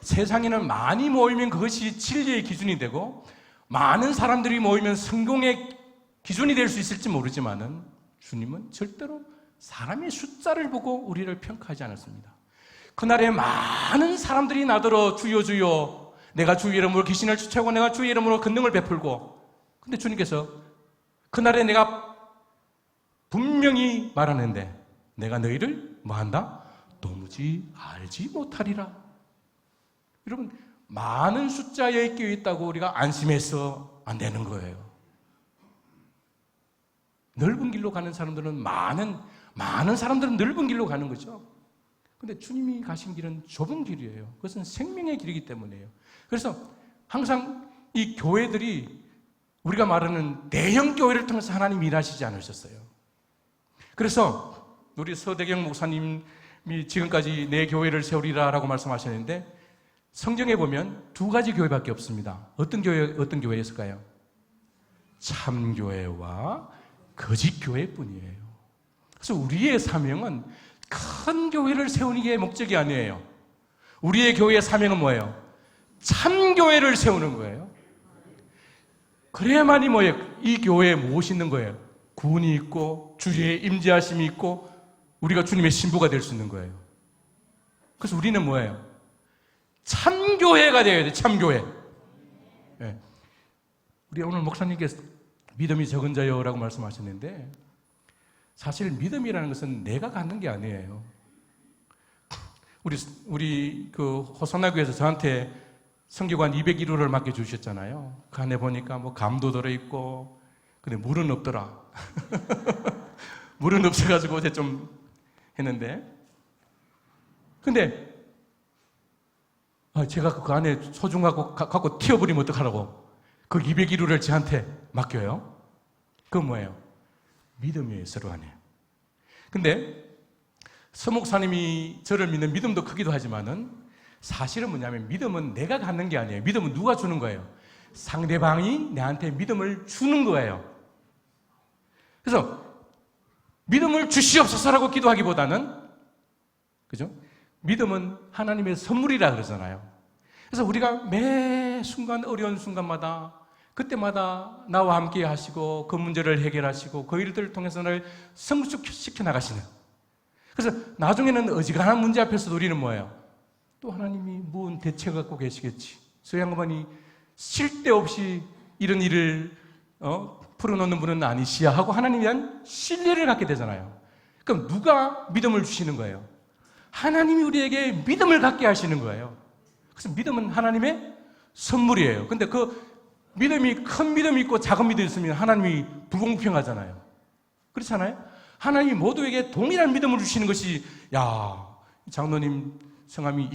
세상에는 많이 모이면 그것이 진리의 기준이 되고 많은 사람들이 모이면 성공의 기준이 될 수 있을지 모르지만은 주님은 절대로 사람의 숫자를 보고 우리를 평가하지 않았습니다. 그날에 많은 사람들이 나더러 주여 주여 내가 주의 이름으로 귀신을 쫓아오고 내가 주의 이름으로 권능을 베풀고, 근데 주님께서 그날에 내가 분명히 말하는데 내가 너희를 뭐한다? 도무지 알지 못하리라. 여러분, 많은 숫자에 끼어 있다고 우리가 안심해서 안 되는 거예요. 넓은 길로 가는 사람들은 많은 사람들은 넓은 길로 가는 거죠. 근데 주님이 가신 길은 좁은 길이에요. 그것은 생명의 길이기 때문이에요. 그래서 항상 이 교회들이 우리가 말하는 대형 교회를 통해서 하나님이 일하시지 않으셨어요. 그래서 우리 서대경 목사님이 지금까지 내 교회를 세우리라 라고 말씀하셨는데 성경에 보면 두 가지 교회밖에 없습니다. 어떤 교회였을까요? 참교회와 거짓교회뿐이에요. 그래서 우리의 사명은 큰 교회를 세우는 게 목적이 아니에요. 우리의 교회의 사명은 뭐예요? 참교회를 세우는 거예요. 그래야만이 뭐예요? 이 교회에 무엇이 있는 거예요? 구원이 있고 주의 임재하심이 있고 우리가 주님의 신부가 될 수 있는 거예요. 그래서 우리는 뭐예요? 참교회가 되어야 돼요. 참교회. 네. 우리 오늘 목사님께서 믿음이 적은 자요라고 말씀하셨는데 사실 믿음이라는 것은 내가 갖는 게 아니에요. 우리 그 호산나 교회에서 저한테 성교관 201호를 맡겨주셨잖아요. 그 안에 보니까 뭐 감도 들어있고 근데 물은 없더라. 물은 없어가지고 어제 좀 했는데 근데 제가 그 안에 소중 갖고 튀어버리면 어떡하라고 그 201호를 저한테 맡겨요. 그건 뭐예요? 믿음이에요. 서로 안에. 근데 서목사님이 저를 믿는 믿음도 크기도 하지만은 사실은 뭐냐면 믿음은 내가 갖는 게 아니에요. 믿음은 누가 주는 거예요? 상대방이 내한테 믿음을 주는 거예요. 그래서 믿음을 주시옵소서라고 기도하기보다는 그죠? 믿음은 하나님의 선물이라 그러잖아요. 그래서 우리가 매 순간 어려운 순간마다 그때마다 나와 함께 하시고 그 문제를 해결하시고 그 일들을 통해서는 성숙시켜 나가시는. 그래서 나중에는 어지간한 문제 앞에서도 우리는 뭐예요? 또 하나님이 무슨 대책을 갖고 계시겠지. 저 양반이 쓸데없이 이런 일을 풀어놓는 분은 아니시야 하고 하나님에 대한 신뢰를 갖게 되잖아요. 그럼 누가 믿음을 주시는 거예요? 하나님이 우리에게 믿음을 갖게 하시는 거예요. 그래서 믿음은 하나님의 선물이에요. 근데 그 믿음이 큰 믿음이 있고 작은 믿음이 있으면 하나님이 불공평하잖아요. 그렇잖아요? 하나님이 모두에게 동일한 믿음을 주시는 것이 장로님 성함이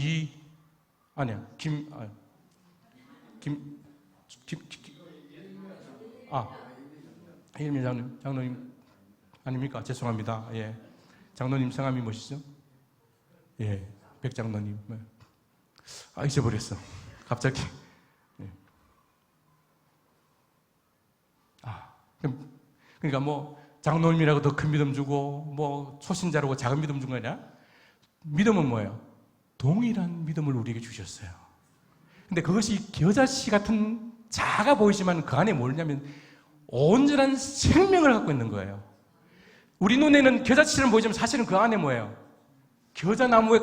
이일미 장로님 아닙니까? 죄송합니다. 예. 장로님 성함이 뭐시죠? 예. 백장로님. 잊어버렸어. 갑자기. 예. 그러니까 뭐 장로님이라고 더 큰 믿음 주고 뭐 초신자라고 작은 믿음 준 거 아니야? 믿음은 뭐예요? 동일한 믿음을 우리에게 주셨어요. 근데 그것이 겨자씨 같은 작아 보이지만 그 안에 뭐냐면 온전한 생명을 갖고 있는 거예요. 우리 눈에는 겨자씨는 보이지만 사실은 그 안에 뭐예요? 겨자나무에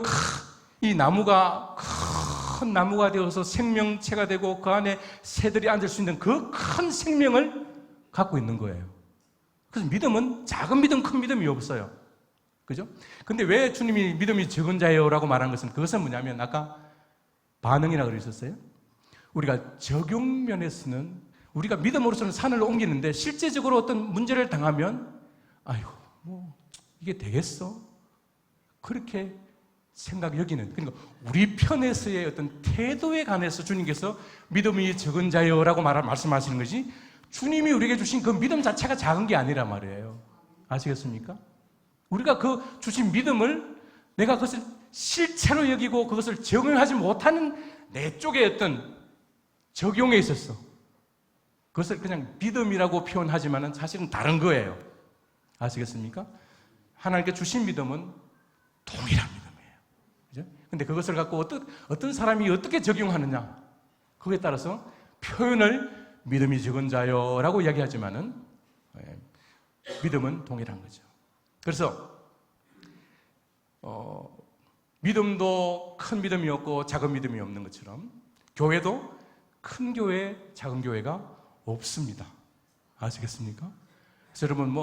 이 나무가 큰 나무가 되어서 생명체가 되고 그 안에 새들이 앉을 수 있는 그 큰 생명을 갖고 있는 거예요. 그래서 믿음은 작은 믿음, 큰 믿음이 없어요. 그죠? 근데 왜 주님이 믿음이 적은 자예요라고 말한 것은 그것은 뭐냐면 아까 반응이라고 그러셨어요. 우리가 적용 면에서는 우리가 믿음으로서는 산을 옮기는데 실제적으로 어떤 문제를 당하면 아이고 뭐 이게 되겠어? 그렇게 생각 여기는 그러니까 우리 편에서의 어떤 태도에 관해서 주님께서 믿음이 적은 자요라고 말씀하시는 것이 주님이 우리에게 주신 그 믿음 자체가 작은 게 아니란 말이에요. 아시겠습니까? 우리가 그 주신 믿음을 내가 그것을 실체로 여기고 그것을 적용하지 못하는 내 쪽에 어떤 적용에 있었어. 그것을 그냥 믿음이라고 표현하지만은 사실은 다른 거예요. 아시겠습니까? 하나님께 주신 믿음은 동일한 믿음이에요. 그죠? 근데 그것을 갖고 어떤 사람이 어떻게 적용하느냐. 그거에 따라서 표현을 믿음이 적은 자요라고 이야기하지만은 믿음은 동일한 거죠. 그래서 믿음도 큰 믿음이 없고 작은 믿음이 없는 것처럼 교회도 큰 교회, 작은 교회가 없습니다. 아시겠습니까? 그래서 여러분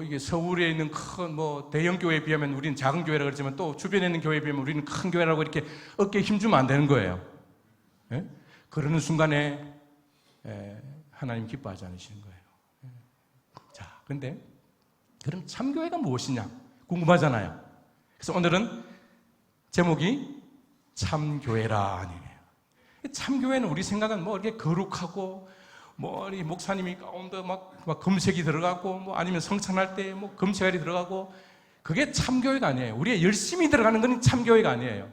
이게 서울에 있는 큰 대형 교회에 비하면 우리는 작은 교회라고 그러지만 또 주변에 있는 교회에 비하면 우리는 큰 교회라고 이렇게 어깨에 힘주면 안 되는 거예요. 예? 그러는 순간에 하나님 기뻐하지 않으시는 거예요. 자, 근데 그럼 참교회가 무엇이냐? 궁금하잖아요. 그래서 오늘은 제목이 참교회라 아니에요. 참교회는 우리 생각은 이렇게 거룩하고 이 목사님이 가운데 막 금색이 들어가고 아니면 성찬할 때 금색알이 들어가고 그게 참교회가 아니에요. 우리의 열심히 들어가는 건 참교회가 아니에요.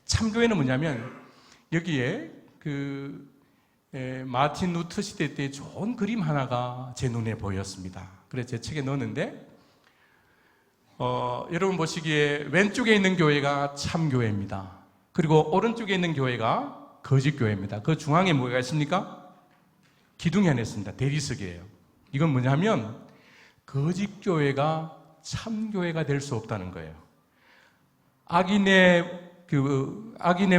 참교회는 뭐냐면 여기에 마틴 루터 시대 때 좋은 그림 하나가 제 눈에 보였습니다. 그래서 제 책에 넣었는데 여러분 보시기에 왼쪽에 있는 교회가 참교회입니다. 그리고 오른쪽에 있는 교회가 거짓교회입니다. 그 중앙에 뭐가 있습니까? 기둥이 하나 있습니다. 대리석이에요. 이건 뭐냐면 거짓교회가 참교회가 될 수 없다는 거예요. 악인의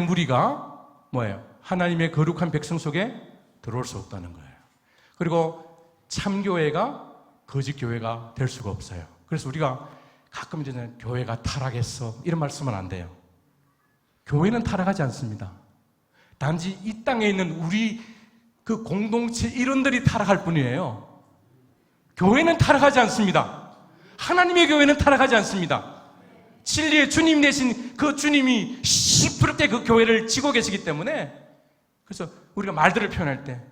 무리가 뭐예요? 하나님의 거룩한 백성 속에 들어올 수 없다는 거예요. 그리고 참교회가 거짓교회가 될 수가 없어요. 그래서 우리가 가끔 이제 교회가 타락했어 이런 말씀은 안 돼요. 교회는 타락하지 않습니다. 단지 이 땅에 있는 우리 그 공동체 일원들이 타락할 뿐이에요. 교회는 타락하지 않습니다. 하나님의 교회는 타락하지 않습니다. 진리의 주님 대신 그 주님이 시퍼렇게 그 교회를 지고 계시기 때문에 그래서 우리가 말들을 표현할 때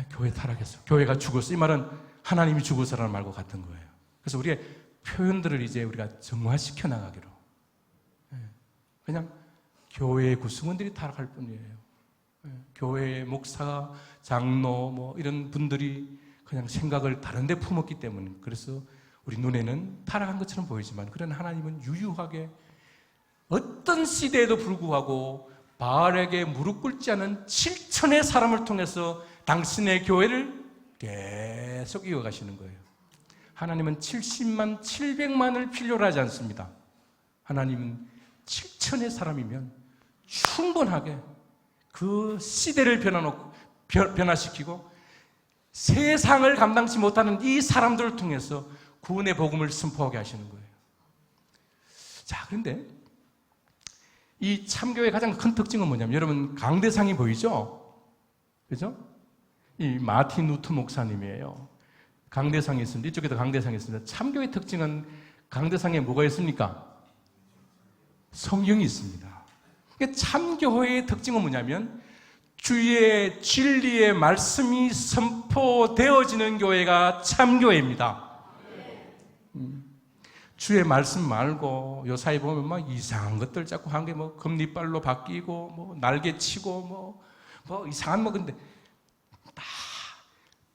교회 타락했어. 교회가 죽었어. 이 말은 하나님이 죽어서라는 말과 같은 거예요. 그래서 우리의 표현들을 이제 우리가 정화시켜 나가기로 그냥 교회의 구성원들이 타락할 뿐이에요. 교회의 목사, 장로 이런 분들이 그냥 생각을 다른 데 품었기 때문에 그래서 우리 눈에는 타락한 것처럼 보이지만 그런 하나님은 유유하게 어떤 시대에도 불구하고 바알에게 무릎 꿇지 않은 7천의 사람을 통해서 당신의 교회를 계속 이어가시는 거예요. 하나님은 70만, 700만을 필요로 하지 않습니다. 하나님은 7천의 사람이면 충분하게 그 시대를 변화시키고 세상을 감당치 못하는 이 사람들을 통해서 구원의 복음을 선포하게 하시는 거예요. 자, 그런데 이 참교회의 가장 큰 특징은 뭐냐면 여러분 강대상이 보이죠? 그죠? 이 마틴 루터 목사님이에요. 강대상이 있습니다. 이쪽에도 강대상이 있습니다. 참교회의 특징은 강대상에 뭐가 있습니까? 성경이 있습니다. 참교회의 특징은 뭐냐면 주의 진리의 말씀이 선포되어지는 교회가 참교회입니다. 주의 말씀 말고 요사이 보면 막 이상한 것들 자꾸 한 게 금리빨로 바뀌고 날개 치고 이상한 근데 다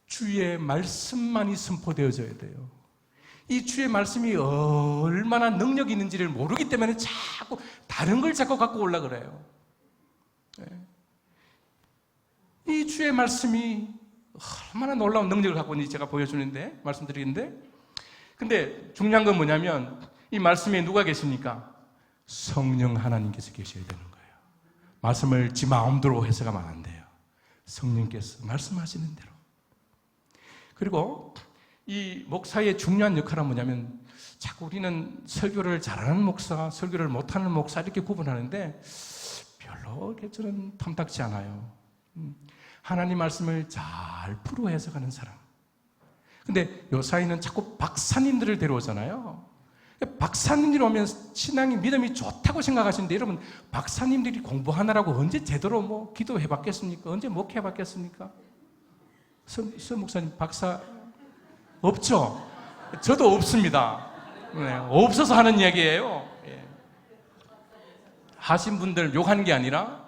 주의 말씀만이 선포되어져야 돼요. 이 주의 말씀이 얼마나 능력이 있는지를 모르기 때문에 자꾸 다른 걸 자꾸 갖고 올라 그래요. 이 주의 말씀이 얼마나 놀라운 능력을 갖고 있는지 제가 보여주는데 말씀드리는데 근데 중요한 건 뭐냐면 이 말씀에 누가 계십니까? 성령 하나님께서 계셔야 되는 거예요. 말씀을 지 마음대로 해석하면 안 돼요. 성령께서 말씀하시는 대로. 그리고 이 목사의 중요한 역할은 뭐냐면 자꾸 우리는 설교를 잘하는 목사, 설교를 못하는 목사 이렇게 구분하는데 별로 이렇게 저는 탐탁지 않아요. 하나님 말씀을 잘 풀어 해석하는 사람. 근데 요사이는 자꾸 박사님들을 데려오잖아요. 박사님들이 오면 신앙이 믿음이 좋다고 생각하시는데 여러분 박사님들이 공부하느라고 언제 제대로 뭐 기도해 봤겠습니까? 언제 목회 봤겠습니까? 서 목사님 박사 없죠? 저도 없습니다. 네, 없어서 하는 이야기예요. 예. 하신 분들 욕하는 게 아니라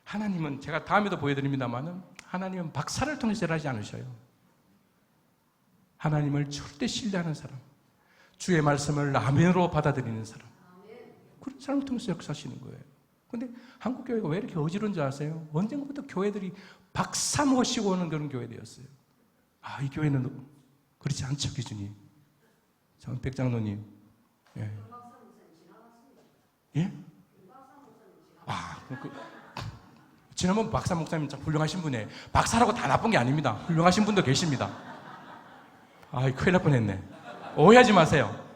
하나님은 제가 다음에도 보여드립니다만은 하나님은 박사를 통해서 일하지 않으셔요. 하나님을 절대 신뢰하는 사람, 주의 말씀을 라면으로 받아들이는 사람, 그런 사람을 통해서 역사하시는 거예요. 근데 한국 교회가 왜 이렇게 어지러운 줄 아세요? 언젠가부터 교회들이 박사 모시고 오는 그런 교회되었어요. 아, 이 교회는 그렇지 않죠, 기준이. 백장로님. 예. 예? 아, 지난번 박사 목사님 참 훌륭하신 분이에요. 박사라고 다 나쁜 게 아닙니다. 훌륭하신 분도 계십니다. 아, 큰일 날 뻔했네. 오해하지 마세요.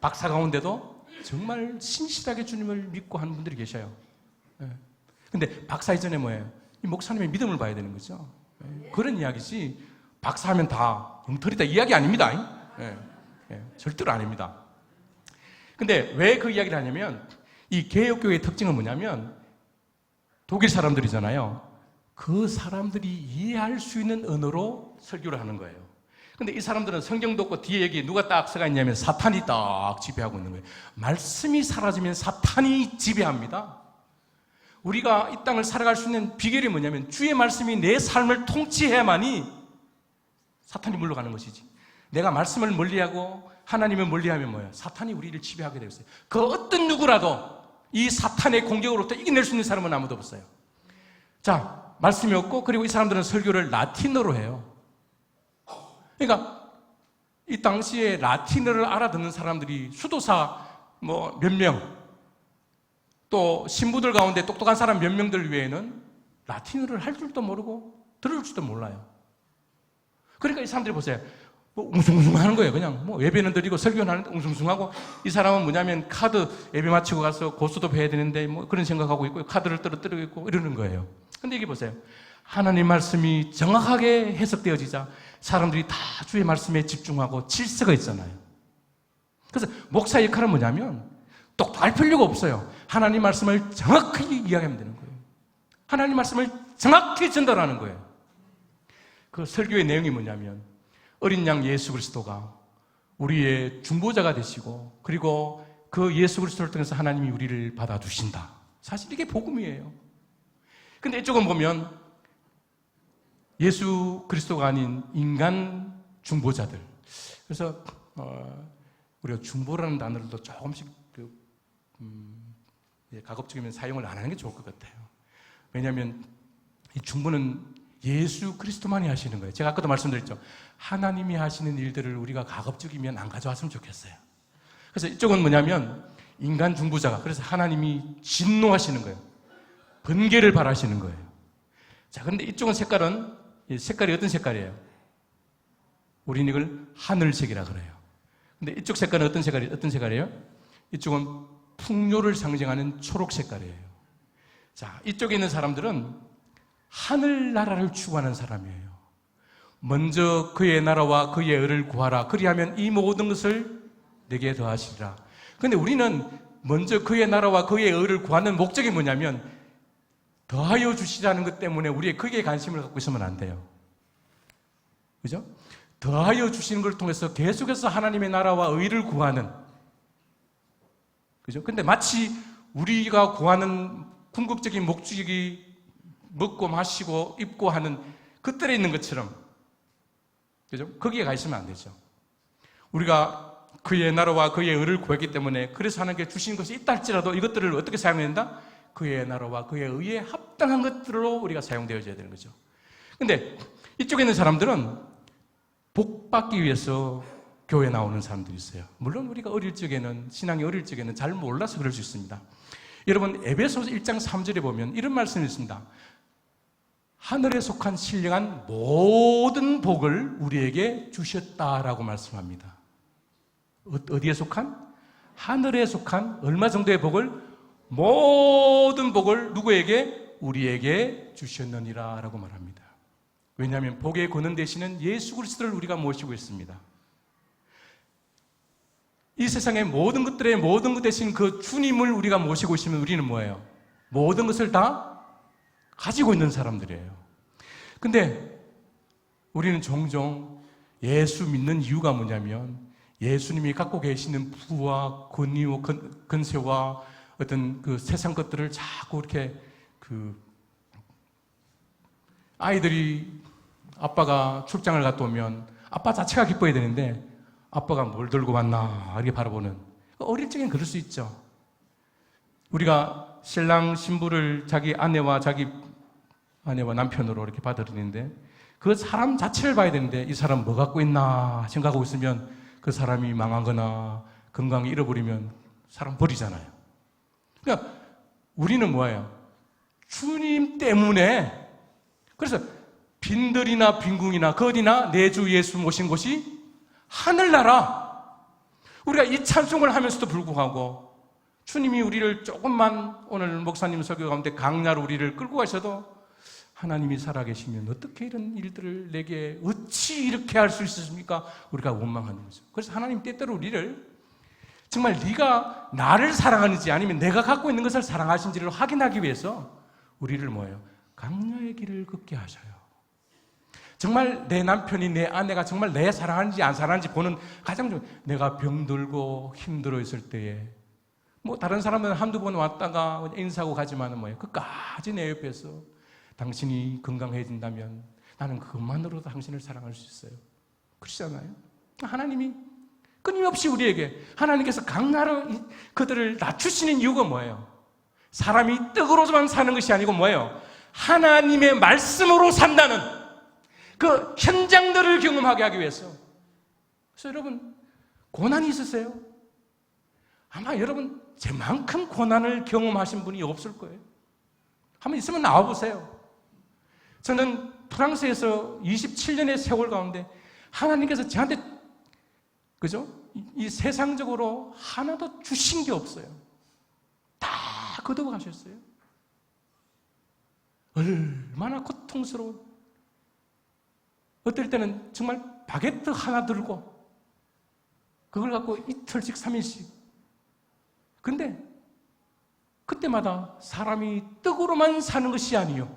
박사 가운데도 정말 신실하게 주님을 믿고 하는 분들이 계셔요. 예. 근데 박사 이전에 뭐예요? 이 목사님의 믿음을 봐야 되는 거죠. 예. 그런 이야기지, 박사하면 다 엉터리다 이야기 아닙니다. 예. 예. 절대로 아닙니다. 근데 왜 그 이야기를 하냐면, 이 개혁교회의 특징은 뭐냐면, 독일 사람들이잖아요. 그 사람들이 이해할 수 있는 언어로 설교를 하는 거예요. 근데 이 사람들은 성경도 없고 뒤에 여기 누가 딱 써가 있냐면 사탄이 딱 지배하고 있는 거예요. 말씀이 사라지면 사탄이 지배합니다. 우리가 이 땅을 살아갈 수 있는 비결이 뭐냐면 주의 말씀이 내 삶을 통치해야만이 사탄이 물러가는 것이지. 내가 말씀을 멀리하고 하나님을 멀리하면 뭐예요? 사탄이 우리를 지배하게 되어 있어요. 그 어떤 누구라도 이 사탄의 공격으로부터 이겨낼 수 있는 사람은 아무도 없어요. 자, 말씀이 없고, 그리고 이 사람들은 설교를 라틴어로 해요. 그러니까 이 당시에 라틴어를 알아듣는 사람들이 수도사 뭐 몇 명, 또 신부들 가운데 똑똑한 사람 몇 명들 외에는 라틴어를 할 줄도 모르고 들을 줄도 몰라요. 그러니까 이 사람들이 보세요. 뭐 웅숭웅숭 하는 거예요. 그냥 뭐 예배는 드리고 설교는 하는데 웅숭웅숭하고, 이 사람은 뭐냐면 카드 예배 마치고 가서 고스톱 해야 되는데 뭐 그런 생각하고 있고 카드를 떨어뜨리고 있고 이러는 거예요. 근데 이게 보세요. 하나님 말씀이 정확하게 해석되어지자 사람들이 다 주의 말씀에 집중하고 질서가 있잖아요. 그래서 목사의 역할은 뭐냐면 똑똑할 필요가 없어요. 하나님 말씀을 정확하게 이야기하면 되는 거예요. 하나님 말씀을 정확히 전달하는 거예요. 그 설교의 내용이 뭐냐면 어린 양 예수 그리스도가 우리의 중보자가 되시고, 그리고 그 예수 그리스도를 통해서 하나님이 우리를 받아주신다. 사실 이게 복음이에요. 근데 이쪽은 보면 예수 그리스도가 아닌 인간 중보자들. 그래서 우리가 중보라는 단어를 조금씩 가급적이면 사용을 안 하는 게 좋을 것 같아요. 왜냐하면 이 중보는 예수 그리스도만이 하시는 거예요. 제가 아까도 말씀드렸죠. 하나님이 하시는 일들을 우리가 가급적이면 안 가져왔으면 좋겠어요. 그래서 이쪽은 뭐냐면 인간 중보자가, 그래서 하나님이 진노하시는 거예요. 번개를 바라시는 거예요. 자, 그런데 이쪽은 색깔이 어떤 색깔이에요? 우리는 이걸 하늘색이라 그래요. 근데 이쪽 색깔은 어떤 색깔이에요? 이쪽은 풍요를 상징하는 초록 색깔이에요. 자, 이쪽에 있는 사람들은 하늘나라를 추구하는 사람이에요. 먼저 그의 나라와 그의 의를 구하라. 그리하면 이 모든 것을 내게 더하시리라. 그런데 우리는 먼저 그의 나라와 그의 의를 구하는 목적이 뭐냐면 더하여 주시라는 것 때문에 우리의 크게 관심을 갖고 있으면 안 돼요. 그죠? 더하여 주시는 걸 통해서 계속해서 하나님의 나라와 의를 구하는, 그죠? 근데 마치 우리가 구하는 궁극적인 목적이 먹고 마시고 입고 하는 그들에 있는 것처럼, 그죠? 거기에 가 있으면 안 되죠. 우리가 그의 나라와 그의 의를 구했기 때문에, 그래서 하나님께 주신 것이 있다 할지라도 이것들을 어떻게 사용해야 된다? 그의 나라와 그의 의에 합당한 것들로 우리가 사용되어져야 되는 거죠. 근데 이쪽에 있는 사람들은 복 받기 위해서 교회에 나오는 사람들이 있어요. 물론 우리가 어릴 적에는, 신앙이 어릴 적에는 잘 몰라서 그럴 수 있습니다. 여러분, 에베소서 1장 3절에 보면 이런 말씀이 있습니다. 하늘에 속한 신령한 모든 복을 우리에게 주셨다라고 말씀합니다. 어디에 속한? 하늘에 속한 얼마 정도의 복을? 모든 복을 누구에게? 우리에게 주셨느니라 라고 말합니다. 왜냐하면 복의 근원 되시는 예수 그리스도를 우리가 모시고 있습니다. 이 세상의 모든 것들의 모든 것 되신 그 주님을 우리가 모시고 있으면 우리는 뭐예요? 모든 것을 다 가지고 있는 사람들이에요. 근데 우리는 종종 예수 믿는 이유가 뭐냐면 예수님이 갖고 계시는 부와 권위와 건세와 어떤 그 세상 것들을 자꾸 이렇게 아이들이 아빠가 출장을 갔다 오면 아빠 자체가 기뻐야 되는데 아빠가 뭘 들고 왔나 이렇게 바라보는, 어릴 적엔 그럴 수 있죠. 우리가 신랑 신부를 자기 아내와 남편으로 이렇게 받아들이는데 그 사람 자체를 봐야 되는데 이 사람 뭐 갖고 있나 생각하고 있으면 그 사람이 망하거나 건강을 잃어버리면 사람 버리잖아요. 그러니까 우리는 뭐예요? 주님 때문에, 그래서 빈들이나 빈궁이나 거리나 내 주 예수 모신 곳이 하늘나라. 우리가 이 찬송을 하면서도 불구하고 주님이 우리를 조금만 오늘 목사님 설교 가운데 강야로 우리를 끌고 가셔도 하나님이 살아계시면 어떻게 이런 일들을 내게 어찌 이렇게 할 수 있습니까? 우리가 원망하는 거죠. 그래서 하나님 때때로 우리를 정말 네가 나를 사랑하는지 아니면 내가 갖고 있는 것을 사랑하신지를 확인하기 위해서 우리를 뭐예요? 강야의 길을 걷게 하셔요. 정말 내 남편이, 내 아내가 정말 내 사랑하는지 안 사랑하는지 보는 가장 좋은, 내가 병들고 힘들어 있을 때에 뭐 다른 사람은 한두 번 왔다가 인사하고 가지만은 뭐예요? 끝까지 내 옆에서 당신이 건강해진다면 나는 그것만으로도 당신을 사랑할 수 있어요. 그러시잖아요. 하나님이 끊임없이 우리에게, 하나님께서 강나로 그들을 낮추시는 이유가 뭐예요? 사람이 떡으로만 사는 것이 아니고 뭐예요? 하나님의 말씀으로 산다는 그 현장들을 경험하게 하기 위해서. 그래서 여러분, 고난이 있으세요? 아마 여러분 제만큼 고난을 경험하신 분이 없을 거예요. 한번 있으면 나와보세요. 저는 프랑스에서 27년의 세월 가운데 하나님께서 저한테, 그죠? 이 세상적으로 하나도 주신 게 없어요. 다 거두어 가셨어요. 얼마나 고통스러운, 어떨 때는 정말 바게트 하나 들고 그걸 갖고 이틀씩 3일씩. 근데 그때마다 사람이 떡으로만 사는 것이 아니요,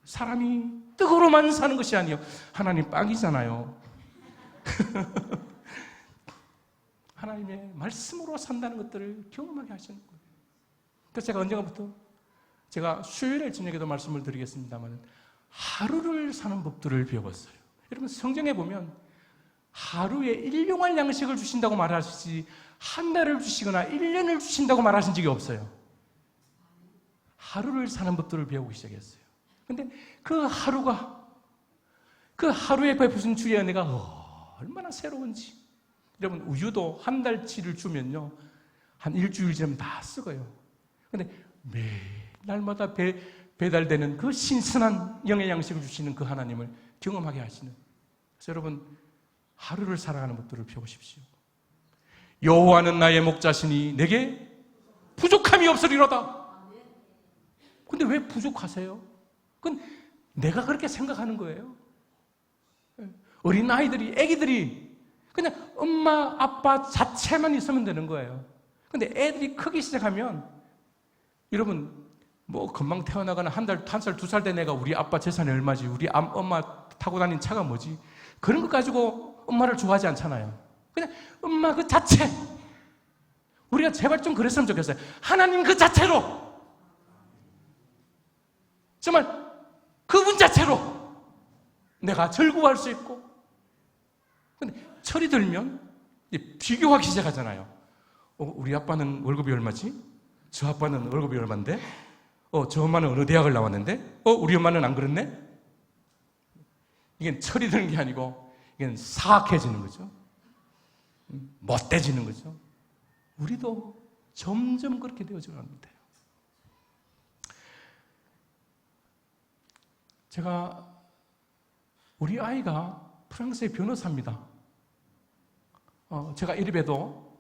사람이 떡으로만 사는 것이 아니요, 하나님 빵이잖아요. 하나님의 말씀으로 산다는 것들을 경험하게 하시는 거예요. 그래서 제가 언젠가부터, 제가 수요일 저녁에도 말씀을 드리겠습니다만 하루를 사는 법들을 배웠어요. 여러분 성경에 보면 하루에 일용할 양식을 주신다고 말하시지 한 달을 주시거나 1년을 주신다고 말하신 적이 없어요. 하루를 사는 법들을 배우기 시작했어요. 근데 그 하루가, 그 하루에 베푸신 주의 은혜가 얼마나 새로운지. 여러분 우유도 한 달치를 주면요 한 일주일 지나면 다 썩어요. 근데 매날마다 배달되는 그 신선한 영의 양식을 주시는 그 하나님을 경험하게 하시는. 그래서 여러분 하루를 살아가는 법들을 배우십시오. 여호와는 나의 목자시니 내게 부족함이 없으리로다. 근데 왜 부족하세요? 그건 내가 그렇게 생각하는 거예요. 어린 아이들이, 애기들이 그냥 엄마 아빠 자체만 있으면 되는 거예요. 근데 애들이 크기 시작하면, 여러분 뭐 금방 태어나거나 한 살, 2살 된 애가 우리 아빠 재산이 얼마지, 우리 엄마 타고 다닌 차가 뭐지, 그런 것 가지고 엄마를 좋아하지 않잖아요. 그냥 엄마 그 자체, 우리가 제발 좀 그랬으면 좋겠어요. 하나님 그 자체로, 정말 그분 자체로 내가 즐거워할 수 있고. 근데 철이 들면 비교하기 시작하잖아요. 우리 아빠는 월급이 얼마지? 저 아빠는 월급이 얼마인데? 저 엄마는 어느 대학을 나왔는데? 우리 엄마는 안 그랬네? 이게 철이 드는 게 아니고 이게 사악해지는 거죠. 못돼지는 거죠. 우리도 점점 그렇게 되어져 갑니다. 우리 아이가 프랑스의 변호사입니다. 제가 이리 봬도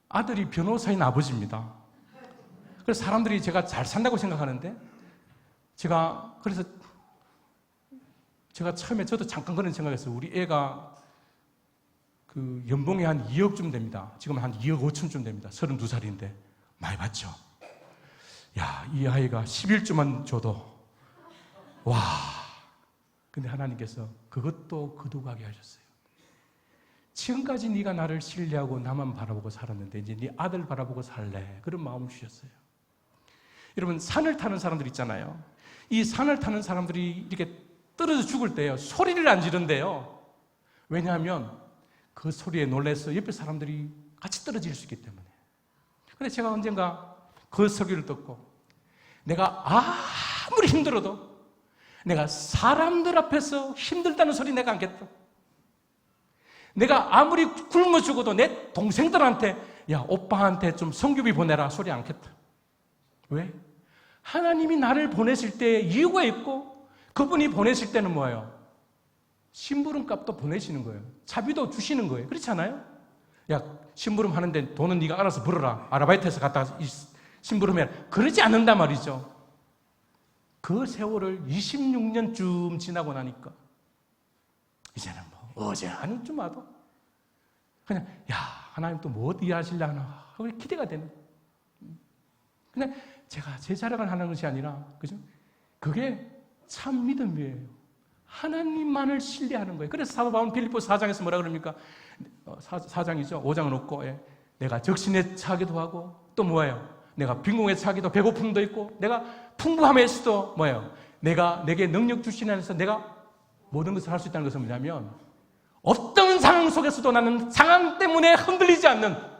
아들이 변호사인 아버지입니다. 그래서 사람들이 제가 잘 산다고 생각하는데, 그래서 제가 처음에 저도 잠깐 그런 생각했어요. 우리 애가 그 연봉이 한 2억쯤 됩니다. 지금 한 2억 5천쯤 됩니다. 32살인데 많이 받죠. 야, 이 아이가 11주만 줘도 와. 근데 하나님께서 그것도 거두가게 하셨어요. 지금까지 네가 나를 신뢰하고 나만 바라보고 살았는데 이제 네 아들 바라보고 살래. 그런 마음을 주셨어요. 여러분, 산을 타는 사람들 있잖아요. 이 산을 타는 사람들이 이렇게 떨어져 죽을 때요, 소리를 안 지른대요. 왜냐하면 그 소리에 놀라서 옆에 사람들이 같이 떨어질 수 있기 때문에. 근데 제가 언젠가 그 설교를 듣고 내가 아무리 힘들어도 내가 사람들 앞에서 힘들다는 소리 내가 안겠다. 내가 아무리 굶어 죽어도 내 동생들한테 야, 오빠한테 좀 성교비 보내라 소리 안겠다. 왜? 하나님이 나를 보내실 때 이유가 있고 그분이 보내실 때는 뭐예요? 심부름값도 보내시는 거예요. 차비도 주시는 거예요. 그렇지 않아요? 야, 심부름 하는데 돈은 네가 알아서 벌어라. 아르바이트해서 갔다가 심부름해라. 그러지 않는단 말이죠. 그 세월을 26년쯤 지나고 나니까 이제는 뭐 어제 한쯤 와도 그냥 야, 하나님 또 뭐 어디 하시려나 하고 기대가 되는. 그냥 제가 제 자랑을 하는 것이 아니라, 그죠? 그게 참 믿음이에요. 하나님만을 신뢰하는 거예요. 그래서 사도 바울은 빌립보서 4장에서 뭐라 그럽니까? 4장이죠. 5장은 없고, 내가 적신에 차기도 하고, 또 뭐예요? 내가 빈궁에 차기도 배고픔도 있고, 내가 풍부함에서도 뭐예요? 내게 능력 주신 안에서 내가 모든 것을 할 수 있다는 것은 뭐냐면, 어떤 상황 속에서도 나는 상황 때문에 흔들리지 않는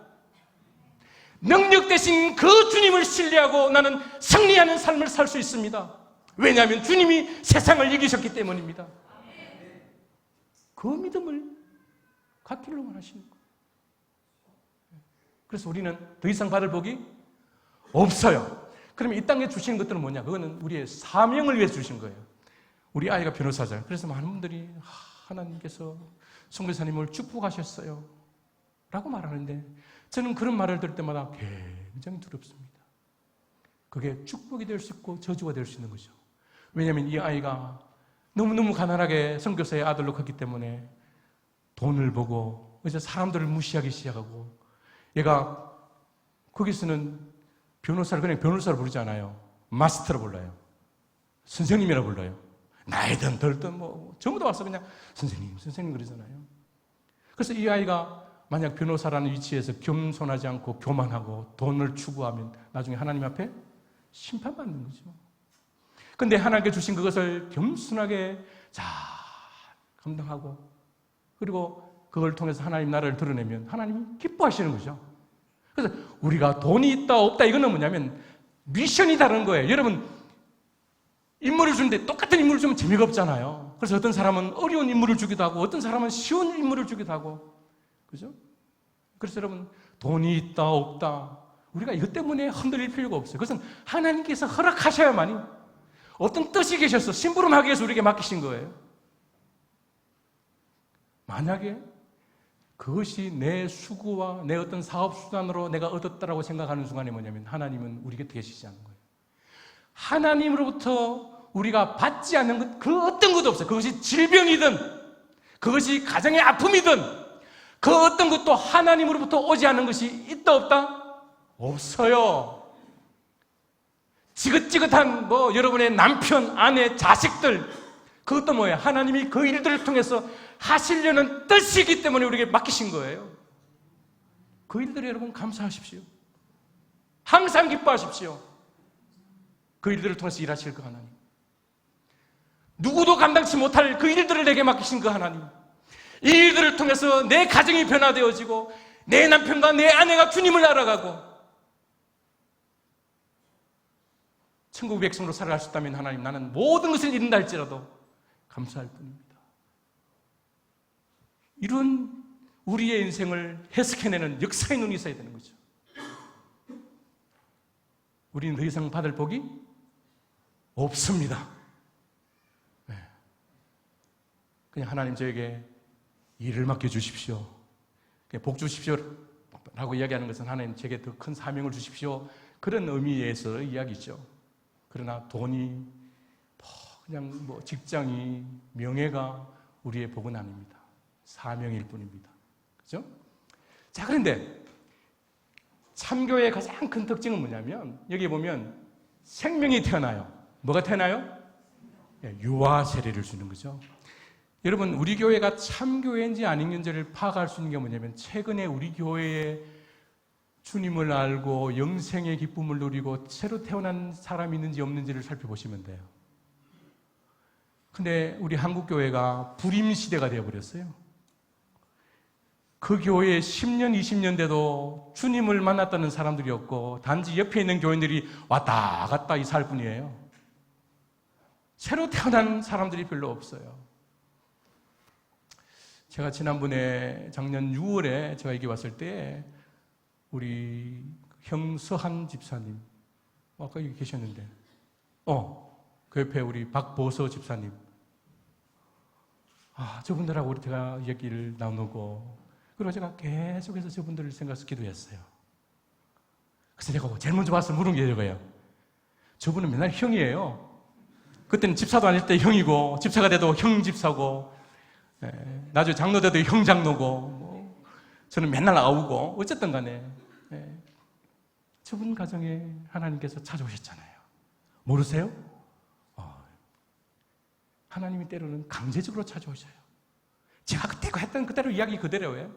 능력 대신 그 주님을 신뢰하고 나는 승리하는 삶을 살 수 있습니다. 왜냐하면 주님이 세상을 이기셨기 때문입니다. 그 믿음을 갖기를 원하시는 거예요. 그래서 우리는 더 이상 받을 복이 없어요. 그러면 이 땅에 주시는 것들은 뭐냐? 그거는 우리의 사명을 위해서 주신 거예요. 우리 아이가 변호사잖아요. 그래서 많은 분들이 하나님께서 선교사님을 축복하셨어요 라고 말하는데, 저는 그런 말을 들을 때마다 굉장히 두렵습니다. 그게 축복이 될 수 있고 저주가 될 수 있는 거죠. 왜냐하면 이 아이가 너무너무 가난하게 선교사의 아들로 컸기 때문에 돈을 보고 이제 사람들을 무시하기 시작하고, 얘가 거기서는 변호사를 그냥 변호사로 부르지 않아요. 마스터로 불러요. 선생님이라고 불러요. 나이든 덜든 뭐 전부 다 와서 그냥 선생님 그러잖아요. 그래서 이 아이가 만약 변호사라는 위치에서 겸손하지 않고 교만하고 돈을 추구하면 나중에 하나님 앞에 심판받는 거죠. 근데 하나님께 주신 그것을 겸손하게 잘 감당하고, 그리고 그걸 통해서 하나님 나라를 드러내면 하나님이 기뻐하시는 거죠. 그래서 우리가 돈이 있다 없다 이거는 뭐냐면 미션이 다른 거예요. 여러분, 인물을 주는데 똑같은 인물을 주면 재미가 없잖아요. 그래서 어떤 사람은 어려운 인물을 주기도 하고 어떤 사람은 쉬운 인물을 주기도 하고, 그죠? 그래서 여러분, 돈이 있다 없다 우리가 이것 때문에 흔들릴 필요가 없어요. 그것은 하나님께서 허락하셔야만이, 어떤 뜻이 계셔서 심부름하기 위해서 우리에게 맡기신 거예요. 만약에 그것이 내 수고와 내 어떤 사업수단으로 내가 얻었다라고 생각하는 순간에 뭐냐면 하나님은 우리 곁에 계시지 않는 거예요. 하나님으로부터 우리가 받지 않는 것, 그 어떤 것도 없어요. 그것이 질병이든 그것이 가정의 아픔이든 그 어떤 것도 하나님으로부터 오지 않는 것이 있다 없다? 없어요. 지긋지긋한 여러분의 남편, 아내, 자식들, 그것도 뭐예요? 하나님이 그 일들을 통해서 하시려는 뜻이기 때문에 우리에게 맡기신 거예요. 그 일들을 여러분 감사하십시오. 항상 기뻐하십시오. 그 일들을 통해서 일하실 그 하나님, 누구도 감당치 못할 그 일들을 내게 맡기신 그 하나님, 이 일들을 통해서 내 가정이 변화되어지고 내 남편과 내 아내가 주님을 알아가고 천국 백성으로 살아갈 수 있다면 하나님, 나는 모든 것을 잃는다 할지라도 감사할 뿐입니다. 이런 우리의 인생을 해석해내는 역사의 눈이 있어야 되는 거죠. 우리는 더 이상 받을 복이 없습니다. 그냥 하나님 저에게 일을 맡겨주십시오. 그냥 복 주십시오. 라고 이야기하는 것은 하나님 제게 더 큰 사명을 주십시오. 그런 의미에서 이야기죠. 그러나 돈이, 그냥 직장이, 명예가 우리의 복은 아닙니다. 사명일 뿐입니다. 그죠? 자, 그런데 참교회의 가장 큰 특징은 뭐냐면, 여기 보면 생명이 태어나요. 뭐가 태어나요? 유아 세례를 주는 거죠. 여러분, 우리 교회가 참교회인지 아닌지를 파악할 수 있는 게 뭐냐면, 최근에 우리 교회에 주님을 알고 영생의 기쁨을 누리고 새로 태어난 사람이 있는지 없는지를 살펴보시면 돼요. 근데 우리 한국 교회가 불임 시대가 되어버렸어요. 그 교회에 10년, 20년 돼도 주님을 만났다는 사람들이 없고 단지 옆에 있는 교인들이 왔다 갔다 이사할 뿐이에요. 새로 태어난 사람들이 별로 없어요. 제가 지난번에 작년 6월에 제가 여기 왔을 때 우리 형서한 집사님, 아까 여기 계셨는데, 그 옆에 우리 박보서 집사님, 저분들하고 우리 제가 얘기를 나누고, 그리고 제가 계속해서 저분들을 생각해서 기도했어요. 그래서 제가 제일 먼저 와서 물은 게 이거예요. 저분은 맨날 형이에요. 그때는 집사도 아닐 때 형이고, 집사가 돼도 형 집사고, 나중에 장로 돼도 형 장로고, 저는 맨날 아우고, 어쨌든 간에, 저분 가정에 하나님께서 찾아오셨잖아요. 모르세요? 하나님이 때로는 강제적으로 찾아오셔요. 제가 그때 했던 그대로 이야기 그대로예요.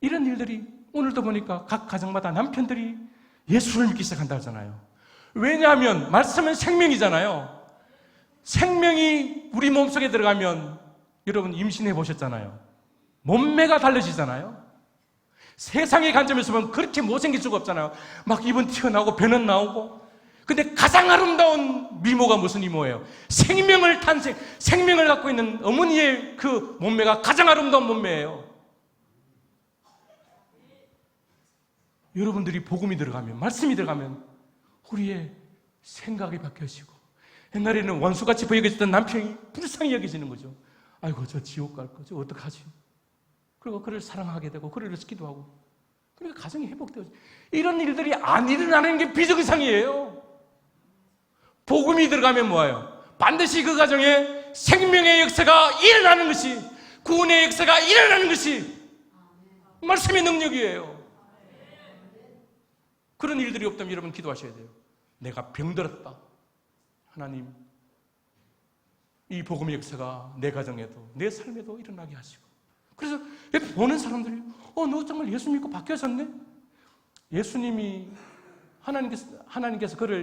이런 일들이 오늘도 보니까 각 가정마다 남편들이 예수를 믿기 시작한다 하잖아요. 왜냐하면 말씀은 생명이잖아요. 생명이 우리 몸속에 들어가면 여러분 임신해 보셨잖아요. 몸매가 달라지잖아요. 세상의 관점에서 보면 그렇게 못생길 수가 없잖아요. 막 입은 튀어나오고 배는 나오고. 근데 가장 아름다운 미모가 무슨 미모예요? 생명을 갖고 있는 어머니의 그 몸매가 가장 아름다운 몸매예요. 여러분들이 복음이 들어가면, 말씀이 들어가면 우리의 생각이 바뀌어지고, 옛날에는 원수같이 보여졌던 남편이 불쌍히 여겨지는 거죠. 아이고, 저 지옥 갈 거죠. 어떡하지? 그리고 그를 사랑하게 되고, 그를 위해서 기도하고, 그러니까 가정이 회복되어져. 이런 일들이 안 일어나는 게 비정상이에요. 복음이 들어가면 뭐예요? 반드시 그 가정에 생명의 역사가 일어나는 것이, 구원의 역사가 일어나는 것이 말씀의 능력이에요. 그런 일들이 없다면 여러분 기도하셔야 돼요. 내가 병들었다. 하나님, 이 복음의 역사가 내 가정에도 내 삶에도 일어나게 하시고. 그래서 보는 사람들이 너 정말 예수 믿고 바뀌어졌네?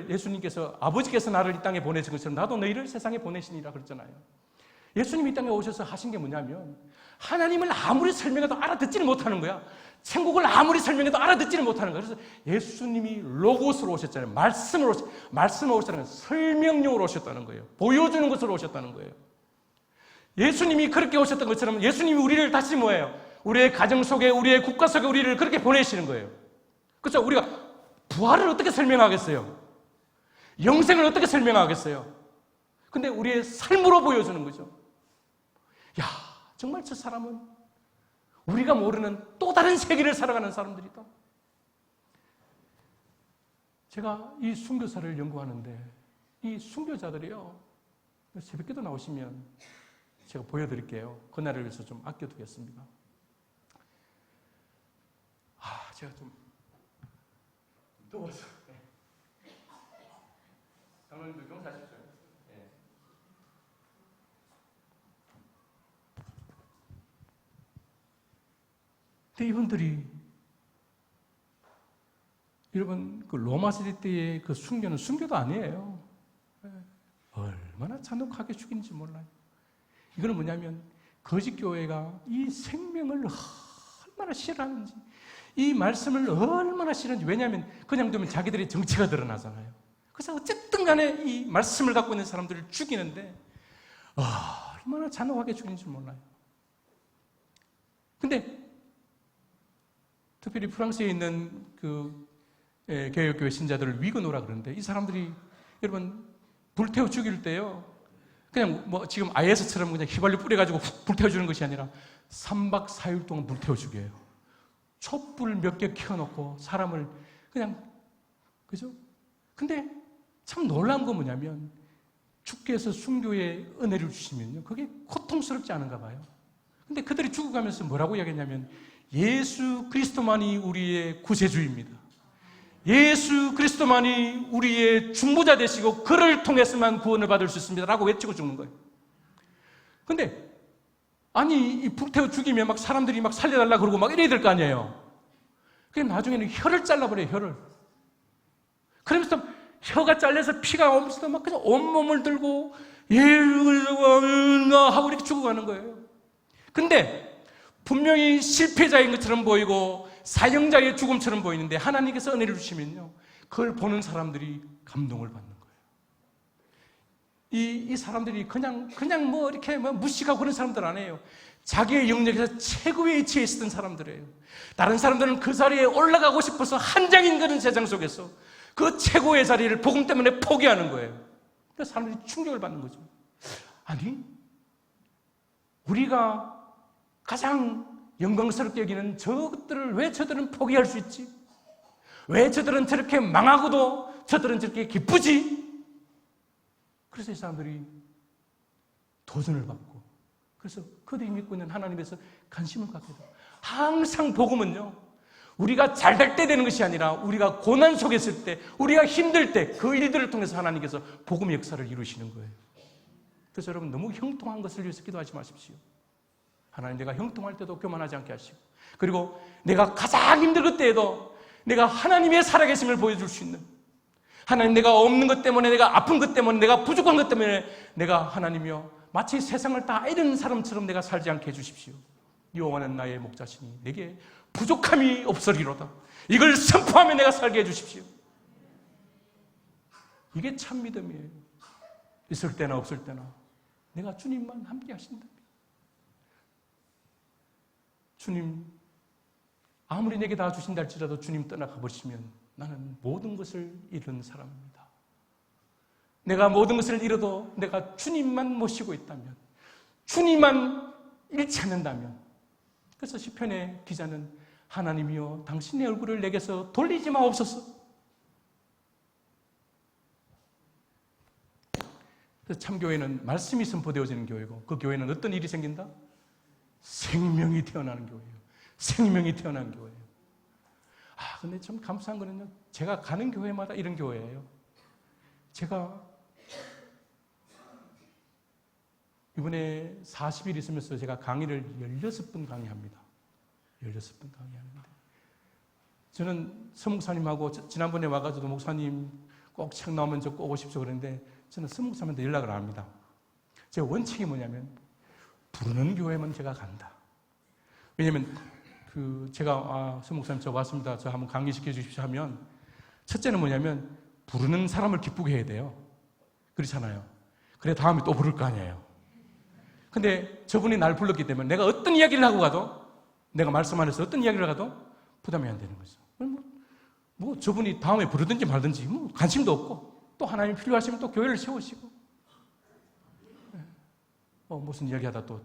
예수님께서 아버지께서 나를 이 땅에 보내신 것처럼 나도 너희를 세상에 보내시니라 그랬잖아요. 예수님이 이 땅에 오셔서 하신 게 뭐냐면 하나님을 아무리 설명해도 알아듣지를 못하는 거야. 천국을 아무리 설명해도 알아듣지를 못하는 거야. 그래서 예수님이 로고스로 오셨잖아요. 말씀으로 오셨다는 거예요. 설명용으로 오셨다는 거예요. 보여주는 것으로 오셨다는 거예요. 예수님이 그렇게 오셨던 것처럼 예수님이 우리를 다시 뭐예요? 우리의 가정 속에, 우리의 국가 속에 우리를 그렇게 보내시는 거예요. 그렇죠? 우리가 부활을 어떻게 설명하겠어요? 영생을 어떻게 설명하겠어요? 근데 우리의 삶으로 보여주는 거죠. 야, 정말 저 사람은 우리가 모르는 또 다른 세계를 살아가는 사람들이다. 제가 이 순교사를 연구하는데 이 순교자들이요, 새벽기도 나오시면 제가 보여드릴게요. 그날을 위해서 좀 아껴두겠습니다. 제가 좀 더워서. 장로님도 경사하십시오. 근데 이분들이, 여러분, 그 로마 시대 때의 그 순교는 순교도 아니에요. 얼마나 잔혹하게 죽이는지 몰라요. 이거는 뭐냐면, 거짓 교회가 이 생명을 얼마나 싫어하는지, 이 말씀을 얼마나 싫어하는지. 왜냐하면 그냥 두면 자기들의 정체가 드러나잖아요. 그래서 어쨌든 간에 이 말씀을 갖고 있는 사람들을 죽이는데 얼마나 잔혹하게 죽이는지 몰라요. 근데 특별히 프랑스에 있는 그 개혁교회 신자들을 위그노라 그러는데, 이 사람들이 여러분 불태워 죽일 때요, 그냥 뭐 지금 IS처럼 그냥 휘발유 뿌려가지고 훅 불태워주는 것이 아니라 3박 4일 동안 불태워주게 해요. 촛불 몇 개 켜놓고 사람을 그냥, 그죠? 근데 참 놀라운 건 뭐냐면 주께서 순교의 은혜를 주시면요, 그게 고통스럽지 않은가 봐요. 근데 그들이 죽어가면서 뭐라고 이야기했냐면 예수 그리스도만이 우리의 구세주입니다. 예수 그리스도만이 우리의 중보자 되시고 그를 통해서만 구원을 받을 수 있습니다 라고 외치고 죽는 거예요. 근데 아니 이 불태워 죽이면 막 사람들이 막 살려달라 그러고 막 이래야 될 거 아니에요. 그게 나중에는 혀를 잘라버려요. 혀를. 그러면서 혀가 잘려서 피가 없어서 막 그냥 온몸을 들고 예수가 하고 이렇게 죽어가는 거예요. 근데 분명히 실패자인 것처럼 보이고 사형자의 죽음처럼 보이는데 하나님께서 은혜를 주시면요, 그걸 보는 사람들이 감동을 받는 거예요. 이 사람들이 그냥 뭐 이렇게 뭐 무식하고 그런 사람들 아니에요. 자기의 영역에서 최고의 위치에 있었던 사람들이에요. 다른 사람들은 그 자리에 올라가고 싶어서 한장인 그런 세상 속에서 그 최고의 자리를 복음 때문에 포기하는 거예요. 그래서 사람들이 충격을 받는 거죠. 아니, 우리가 가장 영광스럽게 여기는 저것들을 왜 저들은 포기할 수 있지? 왜 저들은 저렇게 망하고도 저들은 저렇게 기쁘지? 그래서 이 사람들이 도전을 받고, 그래서 그들이 믿고 있는 하나님에서 관심을 갖게 돼요. 항상 복음은요, 우리가 잘 될 때 되는 것이 아니라 우리가 고난 속에 있을 때, 우리가 힘들 때 그 일들을 통해서 하나님께서 복음의 역사를 이루시는 거예요. 그래서 여러분 너무 형통한 것을 위해서 기도하지 마십시오. 하나님, 내가 형통할 때도 교만하지 않게 하시고, 그리고 내가 가장 힘들 그때에도 내가 하나님의 살아계심을 보여줄 수 있는, 하나님, 내가 없는 것 때문에, 내가 아픈 것 때문에, 내가 부족한 것 때문에 내가 하나님이여 마치 세상을 다 잃은 사람처럼 내가 살지 않게 해주십시오. 여호와는 나의 목자시니 내게 부족함이 없으리로다. 이걸 선포하며 내가 살게 해주십시오. 이게 참 믿음이에요. 있을 때나 없을 때나 내가 주님만 함께 하신다. 주님, 아무리 내게 다 주신다 할지라도 주님 떠나가 버리시면 나는 모든 것을 잃은 사람입니다. 내가 모든 것을 잃어도 내가 주님만 모시고 있다면, 주님만 잃지 않는다면, 그래서 시편의 기자는 하나님이여 당신의 얼굴을 내게서 돌리지 마옵소서. 그래서 참교회는 말씀이 선포되어지는 교회고, 그 교회는 어떤 일이 생긴다? 생명이 태어나는 교회예요. 생명이 태어나는 교회예요. 근데 참 감사한 거는요, 제가 가는 교회마다 이런 교회예요. 제가 이번에 40일 있으면서 제가 강의를 16번 강의합니다. 16번 강의하는데, 저는 서목사님하고 지난번에 와가지고 목사님 꼭 책 나오면 저 꼭 오고 싶죠 그랬는데, 저는 서목사님한테 연락을 안 합니다. 제 원칙이 뭐냐면 부르는 교회만 제가 간다. 왜냐면 제가 서목사님 저 왔습니다, 저 한번 강의시켜 주십시오 하면, 첫째는 뭐냐면 부르는 사람을 기쁘게 해야 돼요. 그렇잖아요. 그래 다음에 또 부를 거 아니에요. 근데 저분이 날 불렀기 때문에 내가 어떤 이야기를 하고 가도, 내가 말씀 안에서 어떤 이야기를 가도 부담이 안 되는 거죠. 뭐 저분이 다음에 부르든지 말든지 뭐 관심도 없고, 또 하나님 필요하시면 또 교회를 세우시고, 무슨 이야기하다 또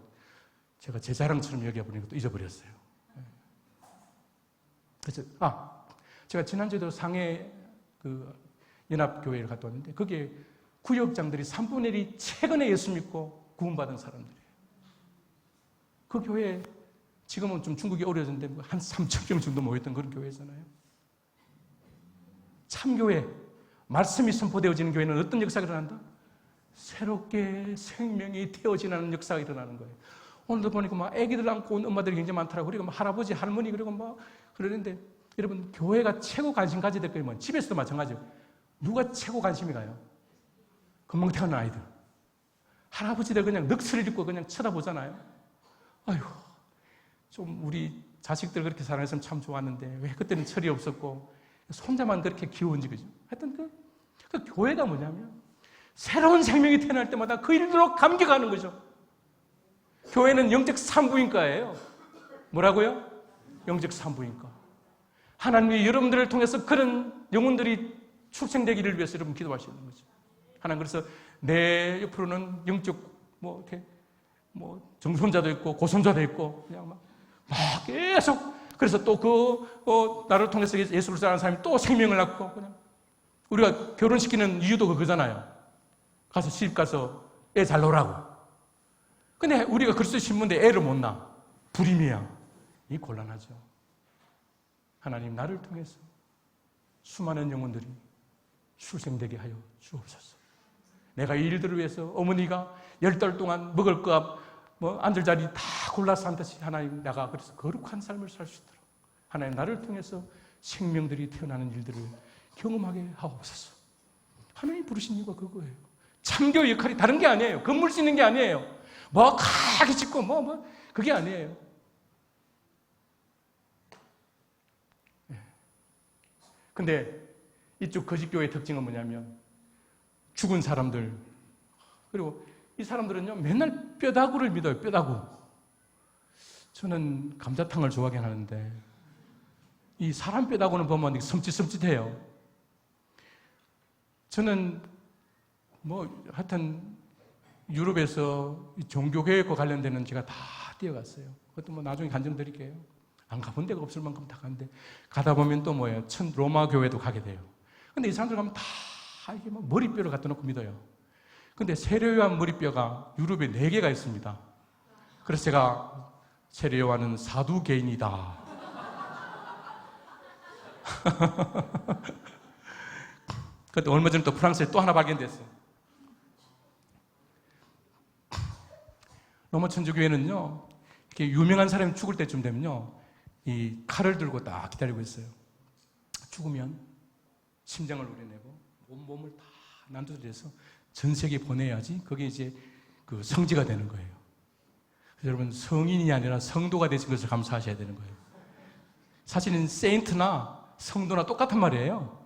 제가 제 자랑처럼 이야기해버리는 것도 잊어버렸어요. 그래서 제가 지난주에도 상해 연합교회를 갔다 왔는데, 거기에 구역장들이 3분의 1이 최근에 예수 믿고 구원받은 사람들이에요. 그 교회에 지금은 좀 중국이 어려졌는데 한 3,000명 정도 모였던 그런 교회잖아요. 참교회, 말씀이 선포되어지는 교회는 어떤 역사가 일어난다? 새롭게 생명이 태어지는 역사가 일어나는 거예요. 오늘도 보니까 막 아기들 안고 온 엄마들이 굉장히 많더라고요. 그리고 막 할아버지, 할머니, 그리고 막 그러는데, 여러분, 교회가 최고 관심 가져야 될 거면 집에서도 마찬가지예요. 누가 최고 관심이 가요? 금방 태어난 아이들. 할아버지들 그냥 넋을 잃고 그냥 쳐다보잖아요. 아휴, 좀 우리 자식들 그렇게 살아냈으면 참 좋았는데 왜 그때는 철이 없었고 손자만 그렇게 귀여운지, 그죠? 하여튼 그 교회가 뭐냐면 새로운 생명이 태어날 때마다 그 일로 감격하는 거죠. 교회는 영적 산부인과예요. 뭐라고요? 영적 산부인과. 하나님이 여러분들을 통해서 그런 영혼들이 출생되기를 위해서 여러분 기도하시는 거죠. 하나님 그래서 내 옆으로는 영적 뭐 이렇게 뭐 정손자도 있고 고손자도 있고 그냥 막 계속 그래서 또 나를 통해서 예수를 사랑하는 사람이 또 생명을 낳고 그냥 우리가 결혼시키는 이유도 그거잖아요. 가서 시집 가서 애 잘 놀라고. 근데 우리가 그리스도 신부인데 애를 못 낳아. 불임이야. 이 곤란하죠. 하나님 나를 통해서 수많은 영혼들이 출생되게 하여 주옵소서. 내가 이 일들을 위해서 어머니가 10달 동안 먹을 거 앉을 자리 다 골라서 한듯이 하나님 내가 그래서 거룩한 삶을 살 수 있도록 하나님 나를 통해서 생명들이 태어나는 일들을 경험하게 하옵소서. 하나님 부르신 이유가 그거예요. 참교의 역할이 다른 게 아니에요. 건물 짓는 게 아니에요. 뭐 가게 짓고 그게 아니에요. 근데 이쪽 거짓교회의 특징은 뭐냐면 죽은 사람들 그리고 이 사람들은요 맨날 뼈다구를 믿어요. 뼈다구. 저는 감자탕을 좋아하긴 하는데 이 사람 뼈다구는 보면 섬찟섬찟해요. 저는 하여튼 유럽에서 종교교육과 관련되는 제가 다 뛰어갔어요. 그것도 나중에 간증 드릴게요. 안 가본 데가 없을 만큼 다 갔는데 가다 보면 또 로마 교회도 가게 돼요. 근데 이 사람들 가면 다 이게 머리뼈를 갖다 놓고 믿어요. 근데 세례요한 머리뼈가 유럽에 4개가 있습니다. 그래서 제가 세례요한은 사두개인이다. 그때 얼마 전에 또 프랑스에 또 하나 발견됐어요. 로마 천주교회는요, 이렇게 유명한 사람이 죽을 때쯤 되면요, 이 칼을 들고 딱 기다리고 있어요. 죽으면 심장을 우려내고 온몸을 다 난도질해서 전 세계에 보내야지 그게 이제 그 성지가 되는 거예요. 그래서 여러분 성인이 아니라 성도가 되신 것을 감사하셔야 되는 거예요. 사실은 세인트나 성도나 똑같은 말이에요.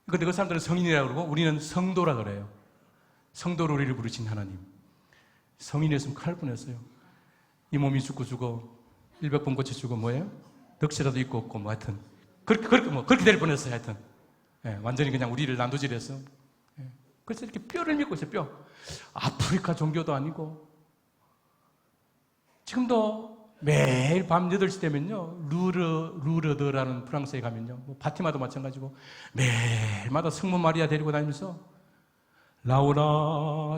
그런데 그 사람들은 성인이라고 그러고 우리는 성도라 그래요. 성도로 우리를 부르신 하나님. 성인이었으면 칼 뻔했어요. 이 몸이 죽고 100번 고쳐 뭐예요? 덕시라도 있고 없고 하여튼 그렇게 될 뻔했어요. 하여튼 완전히 그냥 우리를 난도질해서. 그래서 이렇게 뼈를 믿고 있어요. 뼈. 아프리카 종교도 아니고 지금도 매일 밤 8시 되면요 루르드라는 프랑스에 가면요 파티마도 마찬가지고 매일마다 성모 마리아 데리고 다니면서 라우라테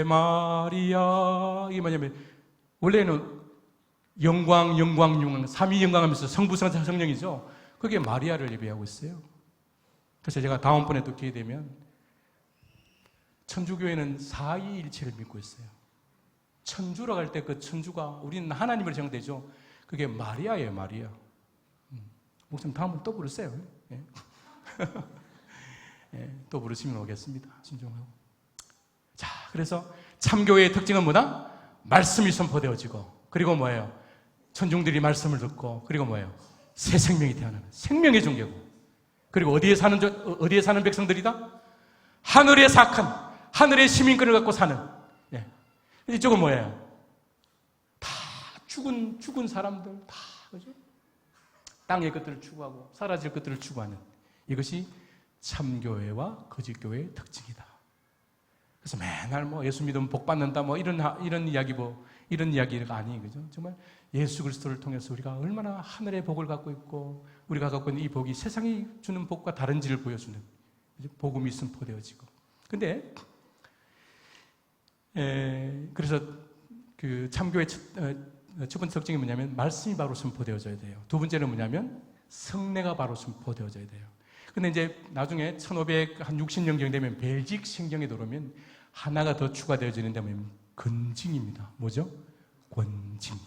마리아. 이게 뭐냐면 원래는 영광 삼위 영광하면서 성부 성자 성령이죠. 그게 마리아를 예배하고 있어요. 그래서 제가 다음번에 또 기회 되면 천주교회는 사위일체를 믿고 있어요. 천주라고 할 때 그 천주가 우리는 하나님을 정되죠. 그게 마리아예요. 마리아. 목사님 다음번 또 부르세요. 또 부르시면 오겠습니다. 신중하고. 자, 그래서 참교회의 특징은 뭐다? 말씀이 선포되어지고 그리고 뭐예요? 천중들이 말씀을 듣고 그리고 뭐예요? 새 생명이 태어나는 생명의 종교고 그리고 어디에 사는 백성들이다? 하늘의 사악한 하늘의 시민권을 갖고 사는 이쪽은 뭐예요? 다 죽은 사람들 다 그죠? 땅의 것들을 추구하고 사라질 것들을 추구하는 이것이 참교회와 거짓교회의 특징이다. 그래서 맨날 예수 믿으면 복 받는다 이런 이야기가 아니에요. 그죠? 정말 예수 그리스도를 통해서 우리가 얼마나 하늘의 복을 갖고 있고 우리가 갖고 있는 이 복이 세상이 주는 복과 다른지를 보여주는 복음이 선포되어지고. 근데 그래서 그 참교의 첫 번째 특징이 뭐냐면 말씀이 바로 선포되어져야 돼요. 두 번째는 뭐냐면 성례가 바로 선포되어져야 돼요. 근데 이제 나중에 1560년경 되면 벨직 신경에 들어오면 하나가 더 추가되어지는데 뭐냐면 건징입니다. 뭐죠? 권징.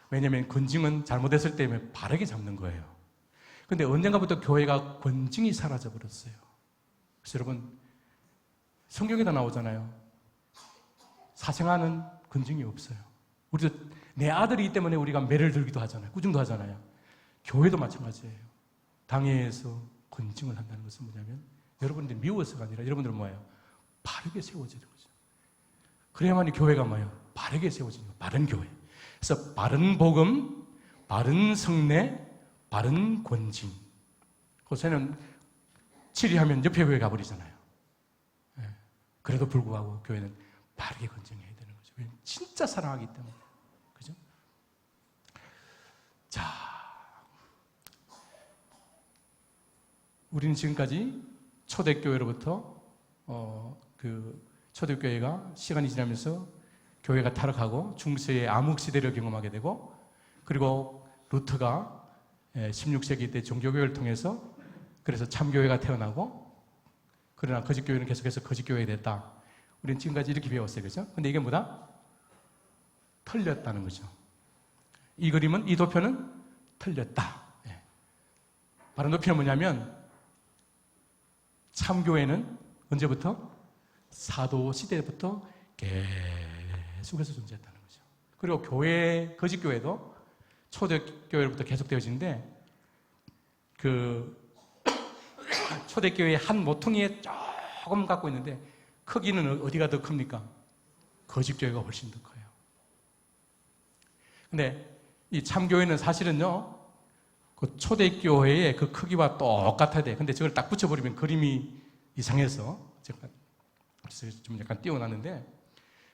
왜냐하면 권징은 잘못했을 때 바르게 잡는 거예요. 근데 언젠가부터 교회가 권징이 사라져 버렸어요. 그래서 여러분 성경에다 나오잖아요. 사생아는 권징이 없어요. 우리도 내 아들이기 때문에 우리가 매를 들기도 하잖아요. 꾸중도 하잖아요. 교회도 마찬가지예요. 당회에서 권징을 한다는 것은 뭐냐면 여러분들이 미워서가 아니라 여러분들은 뭐예요? 바르게 세워지는 거죠. 그래야만이 교회가 뭐예요? 바르게 세워지는 거예요. 바른 교회. 그래서 바른 복음, 바른 성례, 바른 권징. 요새는 치리하면 옆에 교회 가버리잖아요. 예. 그래도 불구하고 교회는 바르게 건정해야 되는 거죠. 왜냐하면 진짜 사랑하기 때문에. 그죠? 자, 우리는 지금까지 초대교회로부터 초대교회가 시간이 지나면서 교회가 타락하고 중세의 암흑 시대를 경험하게 되고, 그리고 루터가 16세기 때 종교교회를 통해서 그래서 참교회가 태어나고, 그러나 거짓교회는 계속해서 거짓교회가 됐다. 우리는 지금까지 이렇게 배웠어요. 그죠? 근데 이게 뭐다? 틀렸다는 거죠. 이 그림은, 이 도표는 틀렸다. 예. 바로 도표는 뭐냐면, 참교회는 언제부터? 사도 시대부터 계속해서 존재했다는 거죠. 그리고 교회, 거짓교회도 초대교회로부터 계속되어지는데, 초대교회의 한 모퉁이에 조금 갖고 있는데, 크기는 어디가 더 큽니까? 거짓교회가 훨씬 더 커요. 근데 이 참교회는 사실은요, 그 초대교회의 그 크기와 똑같아야 돼. 근데 저걸 딱 붙여버리면 그림이 이상해서 제가 좀 약간 띄워놨는데,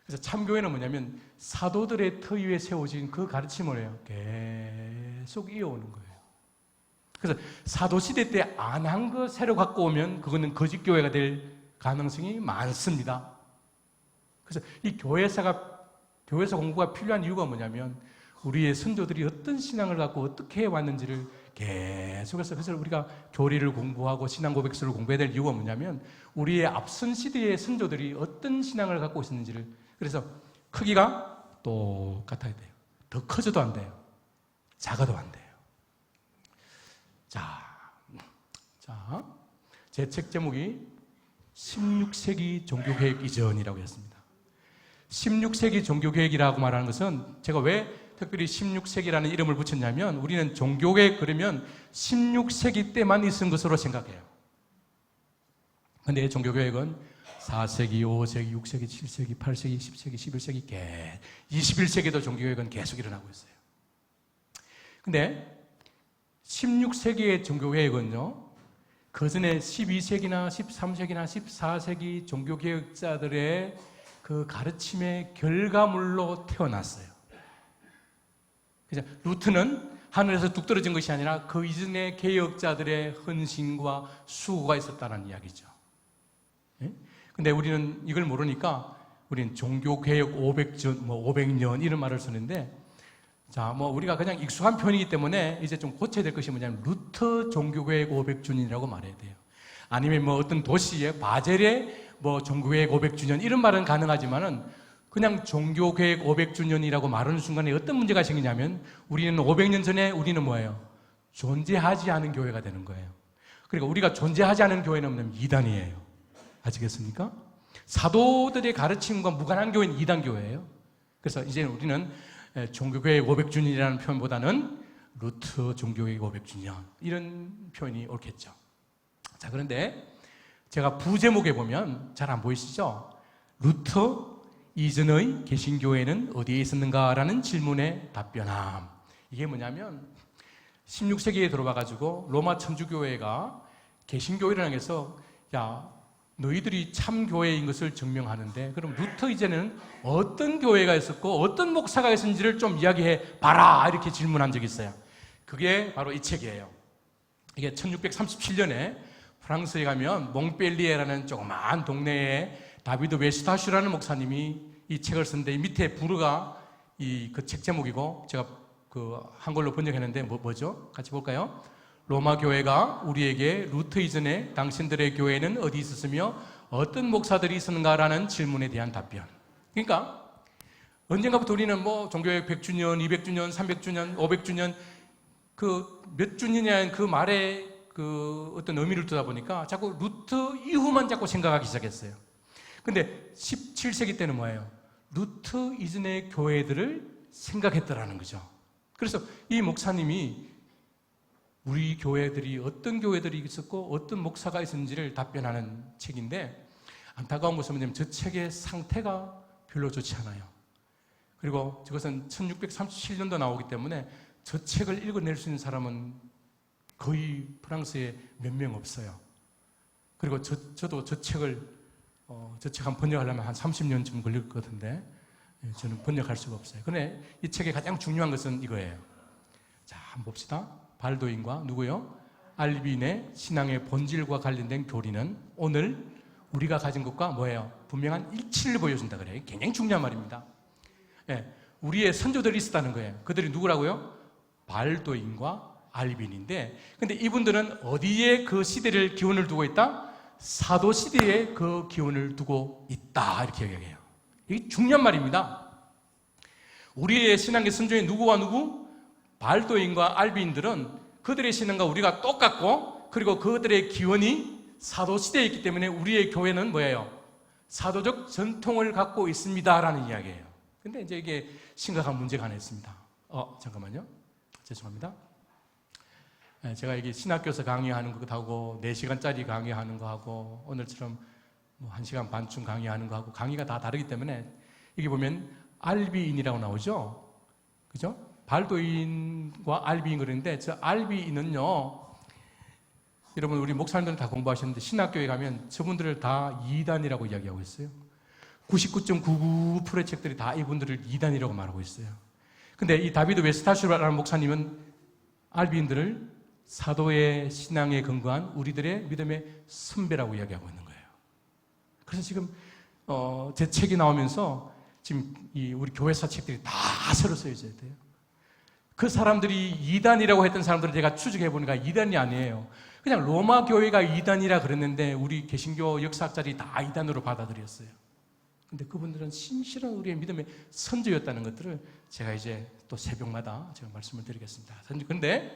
그래서 참교회는 뭐냐면 사도들의 터 위에 세워진 그 가르침을 해요. 계속 이어오는 거예요. 그래서 사도시대 때 안 한 거 새로 갖고 오면 그거는 거짓교회가 될 가능성이 많습니다. 그래서 이 교회사 공부가 필요한 이유가 뭐냐면, 우리의 선조들이 어떤 신앙을 갖고 어떻게 해왔는지를 계속해서, 그래서 우리가 교리를 공부하고 신앙 고백서를 공부해야 될 이유가 뭐냐면, 우리의 앞선 시대의 선조들이 어떤 신앙을 갖고 있었는지를. 그래서 크기가 똑같아야 돼요. 더 커져도 안 돼요. 작아도 안 돼요. 자, 제 책 제목이 16세기 종교개혁 이전이라고 했습니다. 16세기 종교개혁이라고 말하는 것은, 제가 왜 특별히 16세기라는 이름을 붙였냐면, 우리는 종교개혁 그러면 16세기 때만 있은 것으로 생각해요. 근데 종교개혁은 4세기, 5세기, 6세기, 7세기, 8세기, 10세기, 11세기, 21세기도 종교개혁은 계속 일어나고 있어요. 근데 16세기의 종교개혁은요, 그 전에 12세기나 13세기나 14세기 종교개혁자들의 그 가르침의 결과물로 태어났어요. 그래서 루트는 하늘에서 뚝 떨어진 것이 아니라 그 이전의 개혁자들의 헌신과 수고가 있었다는 이야기죠. 근데 우리는 이걸 모르니까 우리는 종교개혁 500년 이런 말을 쓰는데, 우리가 그냥 익숙한 표현이기 때문에 이제 좀 고쳐야 될 것이 뭐냐면, 루터 종교개혁 500주년이라고 말해야 돼요. 아니면 어떤 도시의 바젤의 종교개혁 500주년 이런 말은 가능하지만은, 그냥 종교개혁 500주년이라고 말하는 순간에 어떤 문제가 생기냐면, 우리는 500년 전에 우리는 뭐예요? 존재하지 않은 교회가 되는 거예요. 그리고 우리가 존재하지 않은 교회는 뭐냐면 이단이에요. 아시겠습니까? 사도들의 가르침과 무관한 교회는 이단 교회예요. 그래서 이제 우리는 종교개혁 500주년이라는 표현보다는 루터 종교개혁 500주년 이런 표현이 옳겠죠. 자, 그런데 제가 부제목에 보면 잘 안 보이시죠? 루터 이전의 개신교회는 어디에 있었는가라는 질문에 답변함. 이게 뭐냐면 16세기에 들어와가지고 로마 천주교회가 개신교회를 향해서, 야, 너희들이 참교회인 것을 증명하는데, 그럼 루터 이전에는 어떤 교회가 있었고 어떤 목사가 있었는지를 좀 이야기해 봐라, 이렇게 질문한 적이 있어요. 그게 바로 이 책이에요. 이게 1637년에 프랑스에 가면 몽펠리에라는 조그마한 동네에 다비드 웨스타슈라는 목사님이 이 책을 썼는데, 이 밑에 부르가 그 책 제목이고, 제가 한글로 번역했는데 뭐죠? 같이 볼까요? 로마 교회가 우리에게 루터 이전에 당신들의 교회는 어디 있었으며 어떤 목사들이 있었는가라는 질문에 대한 답변. 그러니까 언젠가부터 우리는 종교개혁 100주년, 200주년, 300주년, 500주년 그 몇 주년이라는 그 말에 그 어떤 의미를 두다 보니까 자꾸 루터 이후만 자꾸 생각하기 시작했어요. 근데 17세기 때는 뭐예요? 루터 이전의 교회들을 생각했더라는 거죠. 그래서 이 목사님이 우리 교회들이 어떤 교회들이 있었고 어떤 목사가 있었는지를 답변하는 책인데, 안타까운 것은 뭐냐면 저 책의 상태가 별로 좋지 않아요. 그리고 저것은 1637년도 나오기 때문에 저 책을 읽어낼 수 있는 사람은 거의 프랑스에 몇 명 없어요. 그리고 저도 저 책을 저 책 한 번역하려면 한 30년쯤 걸릴 것 같은데 저는 번역할 수가 없어요. 그런데 이 책의 가장 중요한 것은 이거예요. 자, 한번 봅시다. 발도인과 누구요? 알빈의 신앙의 본질과 관련된 교리는 오늘 우리가 가진 것과 뭐예요? 분명한 일치를 보여준다 그래요. 굉장히 중요한 말입니다. 예, 우리의 선조들이 있었다는 거예요. 그들이 누구라고요? 발도인과 알빈인데, 근데 이분들은 어디에 그 시대를 기원을 두고 있다? 사도 시대에 그 기원을 두고 있다, 이렇게 이야기해요. 이게 중요한 말입니다. 우리의 신앙의 선조인 누구와 누구? 발도인과 알빈들은 그들의 신앙과 우리가 똑같고, 그리고 그들의 기원이 사도 시대에 있기 때문에 우리의 교회는 뭐예요? 사도적 전통을 갖고 있습니다라는 이야기예요. 근데 이제 이게 심각한 문제가 하나 있습니다. 잠깐만요. 죄송합니다. 제가 이게 신학교에서 강의하는 거 하고 4시간짜리 강의하는 거 하고 오늘처럼 뭐 1시간 반쯤 강의하는 거 하고 강의가 다 다르기 때문에 여기 보면 알비인이라고 나오죠. 그죠? 발도인과 알비인 그러는데 저 알비인은요, 여러분 우리 목사님들은 다 공부하셨는데 신학교에 가면 저분들을 다 이단이라고 이야기하고 있어요. 99.99%의 책들이 다 이분들을 이단이라고 말하고 있어요. 근데 이 다비드 웨스타슈라는 목사님은 알비인들을 사도의 신앙에 근거한 우리들의 믿음의 선배라고 이야기하고 있는 거예요. 그래서 지금 제 책이 나오면서 지금 이 우리 교회사 책들이 다 새로 써져야 돼요. 그 사람들이 이단이라고 했던 사람들을 제가 추적해 보니까 이단이 아니에요. 그냥 로마 교회가 이단이라 그랬는데 우리 개신교 역사학자들이 다 이단으로 받아들였어요. 근데 그분들은 신실한 우리의 믿음의 선조였다는 것들을 제가 이제 또 새벽마다 제가 말씀을 드리겠습니다. 근데